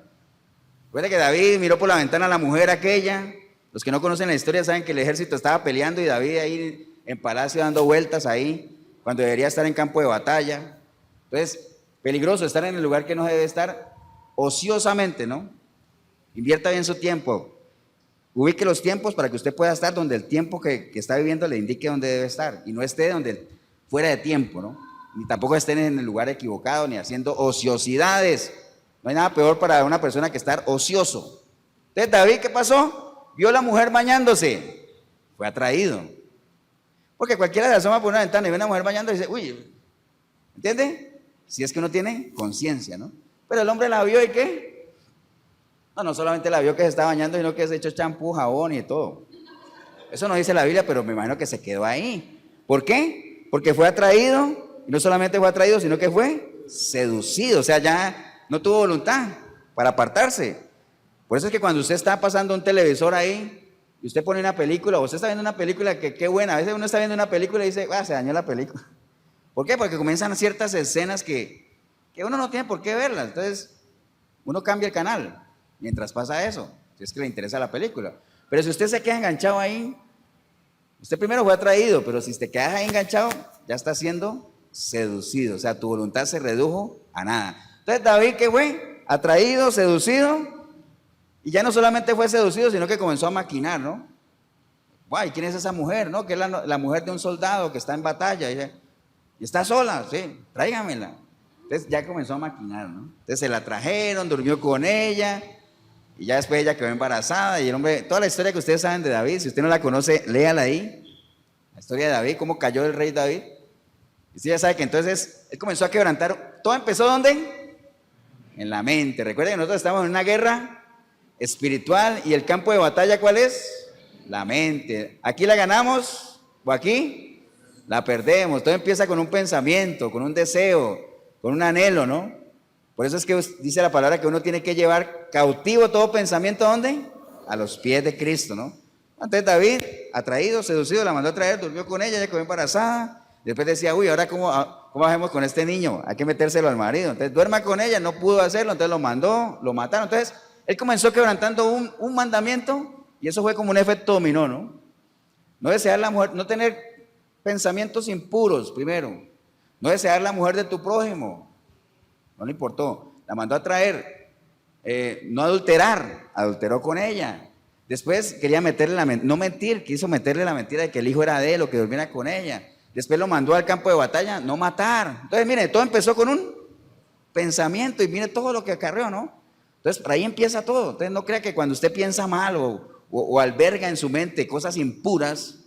Recuerda que David miró por la ventana a la mujer aquella. Los que no conocen la historia saben que el ejército estaba peleando y David ahí en palacio dando vueltas ahí, cuando debería estar en campo de batalla. Entonces, peligroso estar en el lugar que no debe estar ociosamente, ¿no? Invierta bien su tiempo. Ubique los tiempos para que usted pueda estar donde el tiempo que está viviendo le indique dónde debe estar y no esté fuera de tiempo, ¿no? Ni tampoco estén en el lugar equivocado ni haciendo ociosidades. No hay nada peor para una persona que estar ocioso. Entonces David, ¿qué pasó? Vio a la mujer bañándose, fue atraído. Porque cualquiera se asoma por una ventana y ve a una mujer bañando y dice, uy, ¿entiende? Si es que uno tiene conciencia, ¿no? Pero el hombre la vio y ¿qué? No solamente la vio que se estaba bañando, sino que se echó champú, jabón y todo. Eso no dice la Biblia, pero me imagino que se quedó ahí. ¿Por qué? Porque fue atraído, y no solamente fue atraído, sino que fue seducido, o sea, ya no tuvo voluntad para apartarse. Por eso es que cuando usted está pasando un televisor ahí y usted pone una película, o usted está viendo una película que qué buena, a veces uno está viendo una película y dice, se dañó la película. ¿Por qué? Porque comienzan ciertas escenas que uno no tiene por qué verlas. Entonces, uno cambia el canal mientras pasa eso, si es que le interesa la película. Pero si usted se queda enganchado ahí, usted primero fue atraído, pero si te quedas ahí enganchado, ya está siendo seducido, o sea, tu voluntad se redujo a nada. Entonces David, ¿qué fue? Atraído, seducido, y ya no solamente fue seducido, sino que comenzó a maquinar, ¿no? Guay, ¿quién es esa mujer, no? Que es la mujer de un soldado que está en batalla, y está sola, sí, tráigamela. Entonces ya comenzó a maquinar, ¿no? Entonces se la trajeron, durmió con ella, y ya después ella quedó embarazada, y el hombre, toda la historia que ustedes saben de David, si usted no la conoce, léala ahí, la historia de David, cómo cayó el rey David. Y usted ya sabe que entonces él comenzó a quebrantar, ¿todo empezó dónde? En la mente. Recuerden que nosotros estamos en una guerra espiritual y el campo de batalla, ¿cuál es? La mente. ¿Aquí la ganamos o aquí la perdemos? Todo empieza con un pensamiento, con un deseo, con un anhelo, ¿no? Por eso es que dice la palabra que uno tiene que llevar cautivo todo pensamiento, ¿a dónde? A los pies de Cristo, ¿no? Entonces David, atraído, seducido, la mandó a traer, durmió con ella, ella quedó embarazada. Después decía, uy, ahora ¿cómo hacemos con este niño? Hay que metérselo al marido. Entonces duerma con ella, no pudo hacerlo, entonces lo mandó, lo mataron. Entonces él comenzó quebrantando un mandamiento y eso fue como un efecto dominó, ¿no? No desear la mujer, no tener pensamientos impuros primero. No desear la mujer de tu prójimo. No le importó. La mandó a traer. No adulterar, adulteró con ella. Después quería no mentir, quiso meterle la mentira de que el hijo era de él o que durmiera con ella. Después lo mandó al campo de batalla, no matar. Entonces, mire, todo empezó con un pensamiento y mire todo lo que acarreó, ¿no? Entonces, por ahí empieza todo. Entonces, no crea que cuando usted piensa mal o alberga en su mente cosas impuras,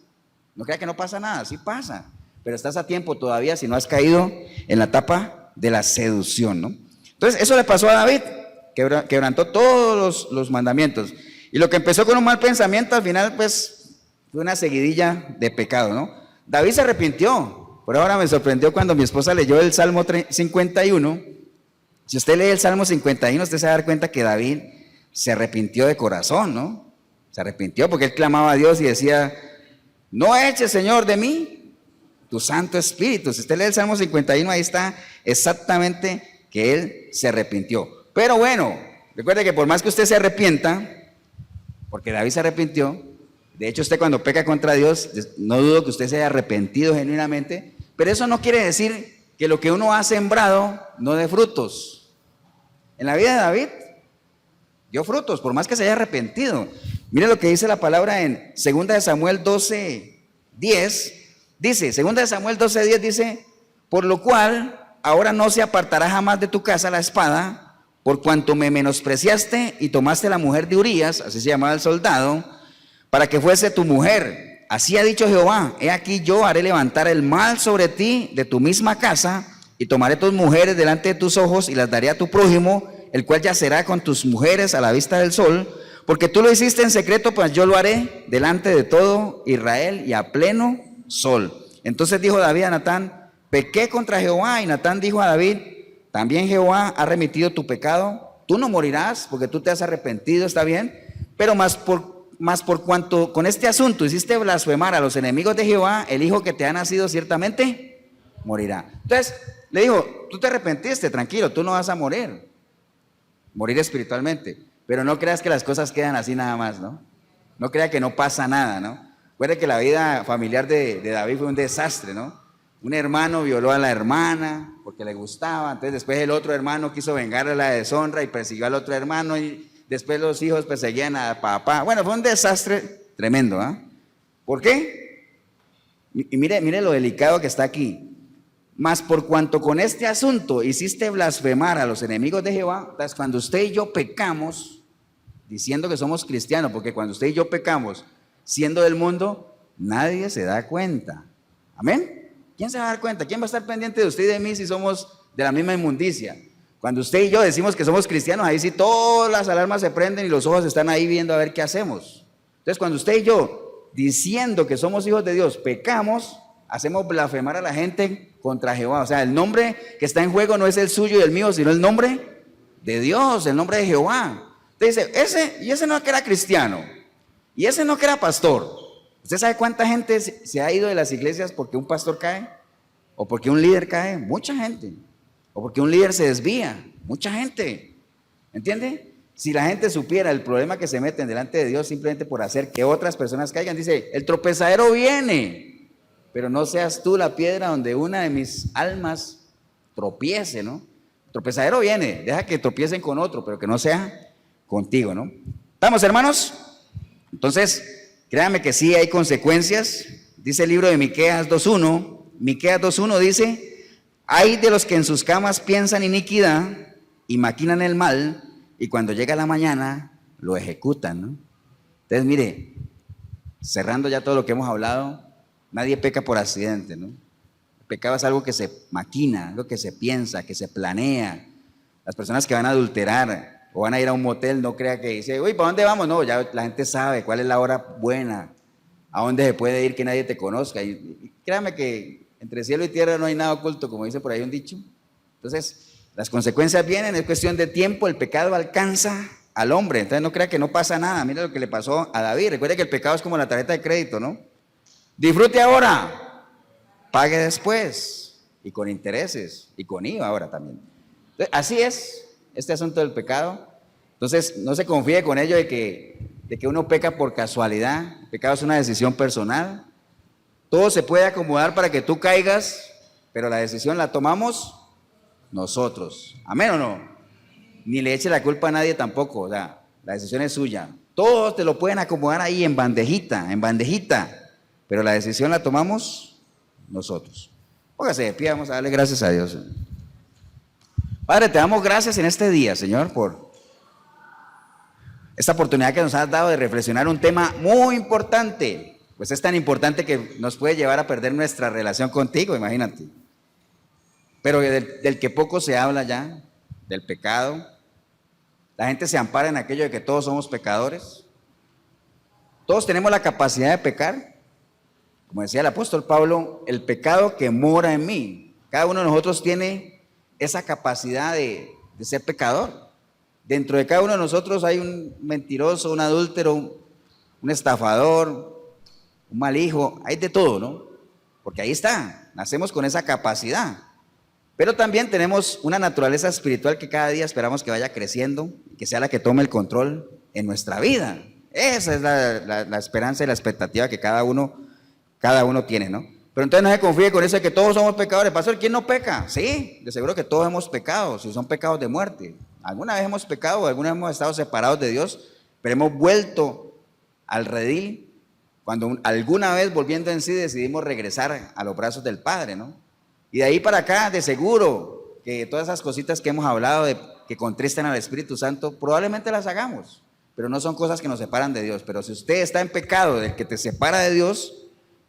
no crea que no pasa nada, sí pasa. Pero estás a tiempo todavía si no has caído en la etapa de la seducción, ¿no? Entonces, eso le pasó a David, quebrantó todos los mandamientos. Y lo que empezó con un mal pensamiento, al final, pues, fue una seguidilla de pecado, ¿no? David se arrepintió. Por ahora me sorprendió cuando mi esposa leyó el Salmo 51. Si usted lee el Salmo 51, usted se va a dar cuenta que David se arrepintió de corazón, ¿no? Se arrepintió porque él clamaba a Dios y decía, no eches, Señor, de mí tu Santo Espíritu. Si usted lee el Salmo 51, ahí está exactamente que él se arrepintió. Pero bueno, recuerde que por más que usted se arrepienta, porque David se arrepintió, de hecho usted cuando peca contra Dios, no dudo que usted se haya arrepentido genuinamente, pero eso no quiere decir que lo que uno ha sembrado no dé frutos. En la vida de David dio frutos, por más que se haya arrepentido, Mire lo que dice la palabra en 2 de Samuel 12:10. Dice, 2 de Samuel 12:10 dice, por lo cual ahora no se apartará jamás de tu casa la espada, por cuanto me menospreciaste y tomaste la mujer de Urías, así se llamaba el soldado, para que fuese tu mujer. Así ha dicho Jehová, he aquí yo haré levantar el mal sobre ti de tu misma casa, y tomaré tus mujeres delante de tus ojos y las daré a tu prójimo, el cual yacerá con tus mujeres a la vista del sol, porque tú lo hiciste en secreto, pues yo lo haré delante de todo Israel y a pleno sol. Entonces dijo David a Natán, pequé contra Jehová, y Natán dijo a David, también Jehová ha remitido tu pecado, tú no morirás porque tú te has arrepentido, está bien, pero más por cuanto con este asunto hiciste blasfemar a los enemigos de Jehová, el hijo que te ha nacido ciertamente morirá. Entonces le dijo, tú te arrepentiste, tranquilo, tú no vas a morir espiritualmente, pero no creas que las cosas quedan así nada más, ¿no? No crea que no pasa nada, ¿no? Recuerde que la vida familiar de David fue un desastre, ¿no? Un hermano violó a la hermana porque le gustaba, entonces después el otro hermano quiso vengarle la deshonra y persiguió al otro hermano, y después los hijos perseguían a papá. Bueno, fue un desastre tremendo, ¿ah? ¿Por qué? Y mire lo delicado que está aquí. Mas por cuanto con este asunto hiciste blasfemar a los enemigos de Jehová, entonces cuando usted y yo pecamos, diciendo que somos cristianos, porque cuando usted y yo pecamos, siendo del mundo, nadie se da cuenta. ¿Amén? ¿Quién se va a dar cuenta? ¿Quién va a estar pendiente de usted y de mí si somos de la misma inmundicia? Cuando usted y yo decimos que somos cristianos, ahí sí todas las alarmas se prenden y los ojos están ahí viendo a ver qué hacemos. Entonces cuando usted y yo, diciendo que somos hijos de Dios, pecamos, hacemos blasfemar a la gente contra Jehová. O sea, el nombre que está en juego no es el suyo y el mío, sino el nombre de Dios, el nombre de Jehová. Entonces dice, ese no que era cristiano, y ese no que era pastor. ¿Usted sabe cuánta gente se ha ido de las iglesias porque un pastor cae? ¿O porque un líder cae? Mucha gente. ¿O porque un líder se desvía? Mucha gente. ¿Entiende? Si la gente supiera el problema que se meten delante de Dios simplemente por hacer que otras personas caigan, dice, el tropezadero viene, pero no seas tú la piedra donde una de mis almas tropiece, ¿no? El tropezadero viene, deja que tropiecen con otro, pero que no sea contigo, ¿no? ¿Estamos, hermanos? Entonces, créanme que sí hay consecuencias. Dice el libro de Miqueas 2:1. Miqueas 2:1 dice, hay de los que en sus camas piensan iniquidad y maquinan el mal, y cuando llega la mañana lo ejecutan, ¿no? Entonces, mire, cerrando ya todo lo que hemos hablado, nadie peca por accidente, ¿no? El pecado es algo que se maquina, algo que se piensa, que se planea. Las personas que van a adulterar o van a ir a un motel, no crea que dice, uy, ¿para dónde vamos? No, ya la gente sabe cuál es la hora buena, a dónde se puede ir que nadie te conozca. Y créame que entre cielo y tierra no hay nada oculto, como dice por ahí un dicho. Entonces, las consecuencias vienen, es cuestión de tiempo, el pecado alcanza al hombre. Entonces no crea que no pasa nada. Mira lo que le pasó a David. Recuerde que el pecado es como la tarjeta de crédito, ¿no? Disfrute ahora, pague después, y con intereses, y con IVA ahora también. Entonces, así es este asunto del pecado. Entonces no se confíe con ello de que uno peca por casualidad. El pecado es una decisión personal. Todo se puede acomodar para que tú caigas, pero la decisión la tomamos nosotros. ¿Amén o no? Ni le eche la culpa a nadie tampoco. O sea, la decisión es suya. Todos te lo pueden acomodar ahí en bandejita, pero la decisión la tomamos nosotros. Póngase de pie, vamos a darle gracias a Dios. Padre, te damos gracias en este día, Señor, por esta oportunidad que nos has dado de reflexionar un tema muy importante. Pues es tan importante que nos puede llevar a perder nuestra relación contigo, imagínate. Pero del que poco se habla ya, del pecado. La gente se ampara en aquello de que todos somos pecadores. Todos tenemos la capacidad de pecar. Como decía el apóstol Pablo, el pecado que mora en mí. Cada uno de nosotros tiene esa capacidad de ser pecador. Dentro de cada uno de nosotros hay un mentiroso, un adúltero, un estafador, un mal hijo, hay de todo, ¿no? Porque ahí está, nacemos con esa capacidad. Pero también tenemos una naturaleza espiritual que cada día esperamos que vaya creciendo, que sea la que tome el control en nuestra vida. Esa es la esperanza y la expectativa que cada uno tiene, ¿no? Pero entonces no se confíe con eso de que todos somos pecadores. Pastor, ¿quién no peca? Sí, de seguro que todos hemos pecado, si son pecados de muerte. Alguna vez hemos pecado, alguna vez hemos estado separados de Dios, pero hemos vuelto al redil, cuando alguna vez volviendo en sí decidimos regresar a los brazos del Padre, ¿no? Y de ahí para acá, de seguro, que todas esas cositas que hemos hablado, que contristan al Espíritu Santo, probablemente las hagamos, pero no son cosas que nos separan de Dios. Pero si usted está en pecado del que te separa de Dios,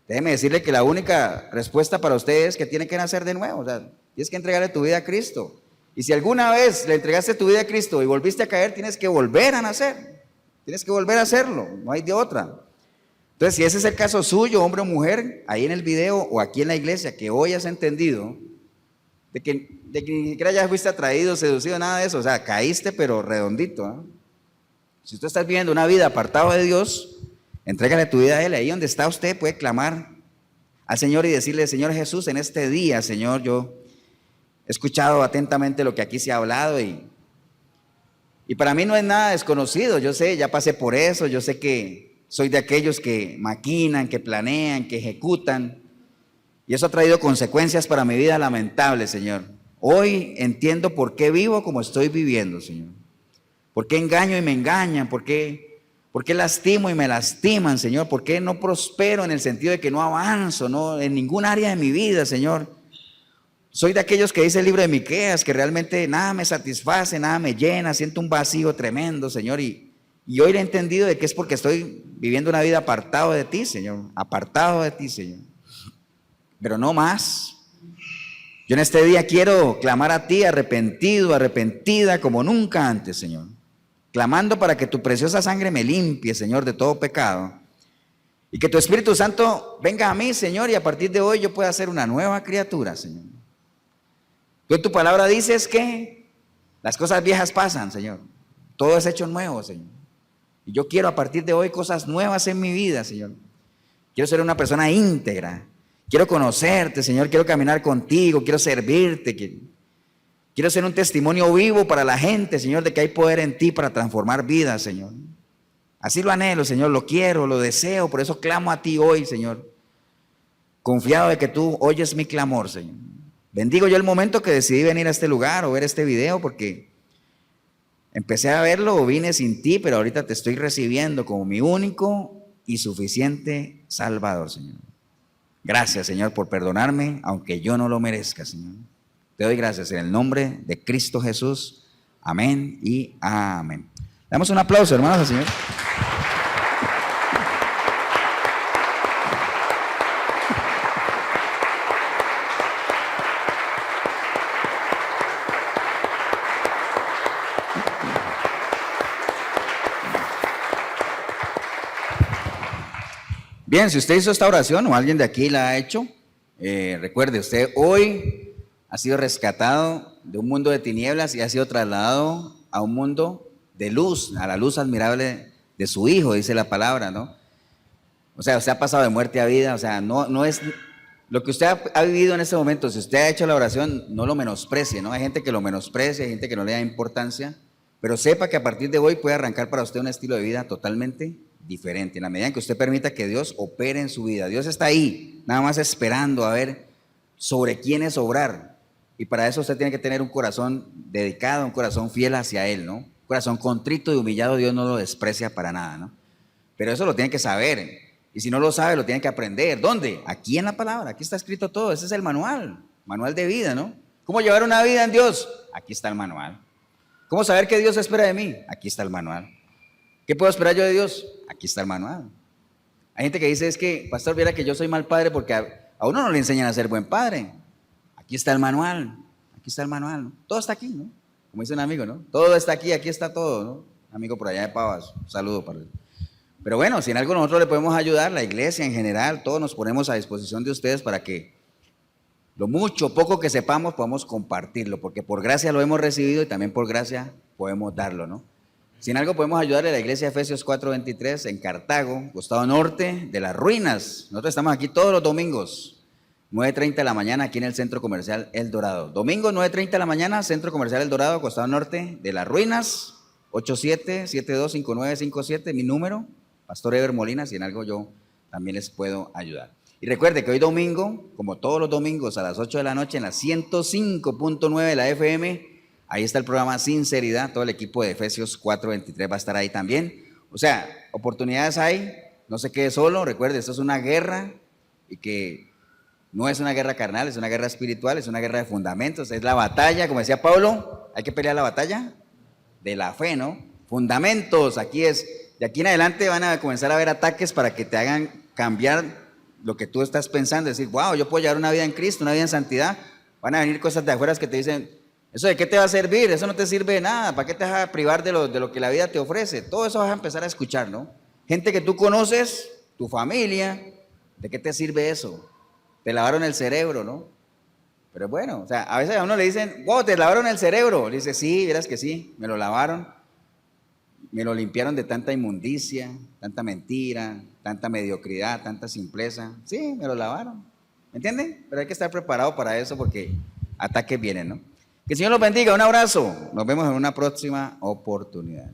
déjeme decirle que la única respuesta para usted es que tiene que nacer de nuevo, o sea, tienes que entregarle tu vida a Cristo. Y si alguna vez le entregaste tu vida a Cristo y volviste a caer, tienes que volver a nacer, tienes que volver a hacerlo, no hay de otra. Entonces, si ese es el caso suyo, hombre o mujer, ahí en el video o aquí en la iglesia, que hoy has entendido de que ni siquiera ya fuiste atraído, seducido, nada de eso, o sea, caíste pero redondito, ¿eh? Si usted está viviendo una vida apartado de Dios, entrégale tu vida a Él. Ahí donde está usted puede clamar al Señor y decirle: Señor Jesús, en este día, Señor, yo he escuchado atentamente lo que aquí se ha hablado y para mí no es nada desconocido. Yo sé, ya pasé por eso, yo sé que soy de aquellos que maquinan, que planean, que ejecutan, y eso ha traído consecuencias para mi vida lamentables, Señor. Hoy entiendo por qué vivo como estoy viviendo, Señor. ¿Por qué engaño y me engañan? ¿Por qué lastimo y me lastiman, Señor? ¿Por qué no prospero en el sentido de que no avanzo, no, en ningún área de mi vida, Señor? Soy de aquellos que dice el libro de Miqueas, que realmente nada me satisface, nada me llena, siento un vacío tremendo, Señor. Y hoy he entendido de que es porque estoy viviendo una vida apartado de ti, Señor. Apartado de ti, Señor. Pero no más. Yo en este día quiero clamar a ti arrepentido, arrepentida como nunca antes, Señor. Clamando para que tu preciosa sangre me limpie, Señor, de todo pecado. Y que tu Espíritu Santo venga a mí, Señor, y a partir de hoy yo pueda ser una nueva criatura, Señor. Tú en tu palabra dices que las cosas viejas pasan, Señor. Todo es hecho nuevo, Señor. Y yo quiero a partir de hoy cosas nuevas en mi vida, Señor. Quiero ser una persona íntegra. Quiero conocerte, Señor. Quiero caminar contigo. Quiero servirte. Quiero ser un testimonio vivo para la gente, Señor, de que hay poder en ti para transformar vidas, Señor. Así lo anhelo, Señor. Lo quiero, lo deseo. Por eso clamo a ti hoy, Señor. Confiado de que tú oyes mi clamor, Señor. Bendigo yo el momento que decidí venir a este lugar o ver este video, porque empecé a verlo o vine sin ti, pero ahorita te estoy recibiendo como mi único y suficiente Salvador, Señor. Gracias, Señor, por perdonarme, aunque yo no lo merezca, Señor. Te doy gracias en el nombre de Cristo Jesús. Amén y amén. Damos un aplauso, hermanos, al Señor. Bien, si usted hizo esta oración o alguien de aquí la ha hecho, recuerde, usted hoy ha sido rescatado de un mundo de tinieblas y ha sido trasladado a un mundo de luz, a la luz admirable de su Hijo, dice la palabra, ¿no? O sea, usted ha pasado de muerte a vida, o sea, no es lo que usted ha vivido en este momento. Si usted ha hecho la oración, no lo menosprecie, ¿no? Hay gente que lo menosprecia, hay gente que no le da importancia, pero sepa que a partir de hoy puede arrancar para usted un estilo de vida totalmente diferente, en la medida en que usted permita que Dios opere en su vida. Dios está ahí, nada más esperando a ver sobre quién es obrar, y para eso usted tiene que tener un corazón dedicado, un corazón fiel hacia Él, ¿no? Un corazón contrito y humillado, Dios no lo desprecia para nada, ¿no? Pero eso lo tiene que saber, y si no lo sabe, lo tiene que aprender. ¿Dónde? Aquí en la palabra, aquí está escrito todo. Ese es el manual de vida, ¿no? ¿Cómo llevar una vida en Dios? Aquí está el manual. ¿Cómo saber qué Dios espera de mí? Aquí está el manual. ¿Qué puedo esperar yo de Dios? Aquí está el manual. Hay gente que dice, es que, pastor, viera que yo soy mal padre porque a uno no le enseñan a ser buen padre. Aquí está el manual, ¿no? Todo está aquí, ¿no? Como dice un amigo, ¿no? Todo está aquí está todo, ¿no? Un amigo por allá de Pavas, un saludo para él. Pero bueno, si en algo nosotros le podemos ayudar, la iglesia en general, todos nos ponemos a disposición de ustedes para que lo mucho o poco que sepamos podamos compartirlo, porque por gracia lo hemos recibido y también por gracia podemos darlo, ¿no? Si en algo podemos ayudarle a la iglesia de Efesios 4:23 en Cartago, costado norte de las ruinas. Nosotros estamos aquí todos los domingos, 9:30 de la mañana, aquí en el Centro Comercial El Dorado. Domingo, 9:30 de la mañana, Centro Comercial El Dorado, costado norte de las ruinas, 87725957, mi número, Pastor Ever Molina, si en algo yo también les puedo ayudar. Y recuerde que hoy domingo, como todos los domingos a las 8 de la noche en la 105.9 de la FM, ahí está el programa Sinceridad, todo el equipo de Efesios 4:23 va a estar ahí también. O sea, oportunidades hay, no se quede solo, recuerde, esto es una guerra y que no es una guerra carnal, es una guerra espiritual, es una guerra de fundamentos, es la batalla, como decía Pablo, hay que pelear la batalla de la fe, ¿no? Fundamentos, aquí es, de aquí en adelante van a comenzar a haber ataques para que te hagan cambiar lo que tú estás pensando, decir, wow, yo puedo llevar una vida en Cristo, una vida en santidad, van a venir cosas de afuera que te dicen, ¿eso de qué te va a servir? Eso no te sirve de nada, ¿para qué te vas a privar de lo que la vida te ofrece? Todo eso vas a empezar a escuchar, ¿no? Gente que tú conoces, tu familia, ¿de qué te sirve eso? Te lavaron el cerebro, ¿no? Pero bueno, o sea, a veces a uno le dicen, wow, te lavaron el cerebro. Le dice, sí, verás que sí, me lo lavaron. Me lo limpiaron de tanta inmundicia, tanta mentira, tanta mediocridad, tanta simpleza. Sí, me lo lavaron. ¿Me entienden? Pero hay que estar preparado para eso porque ataques vienen, ¿no? Que el Señor los bendiga. Un abrazo. Nos vemos en una próxima oportunidad.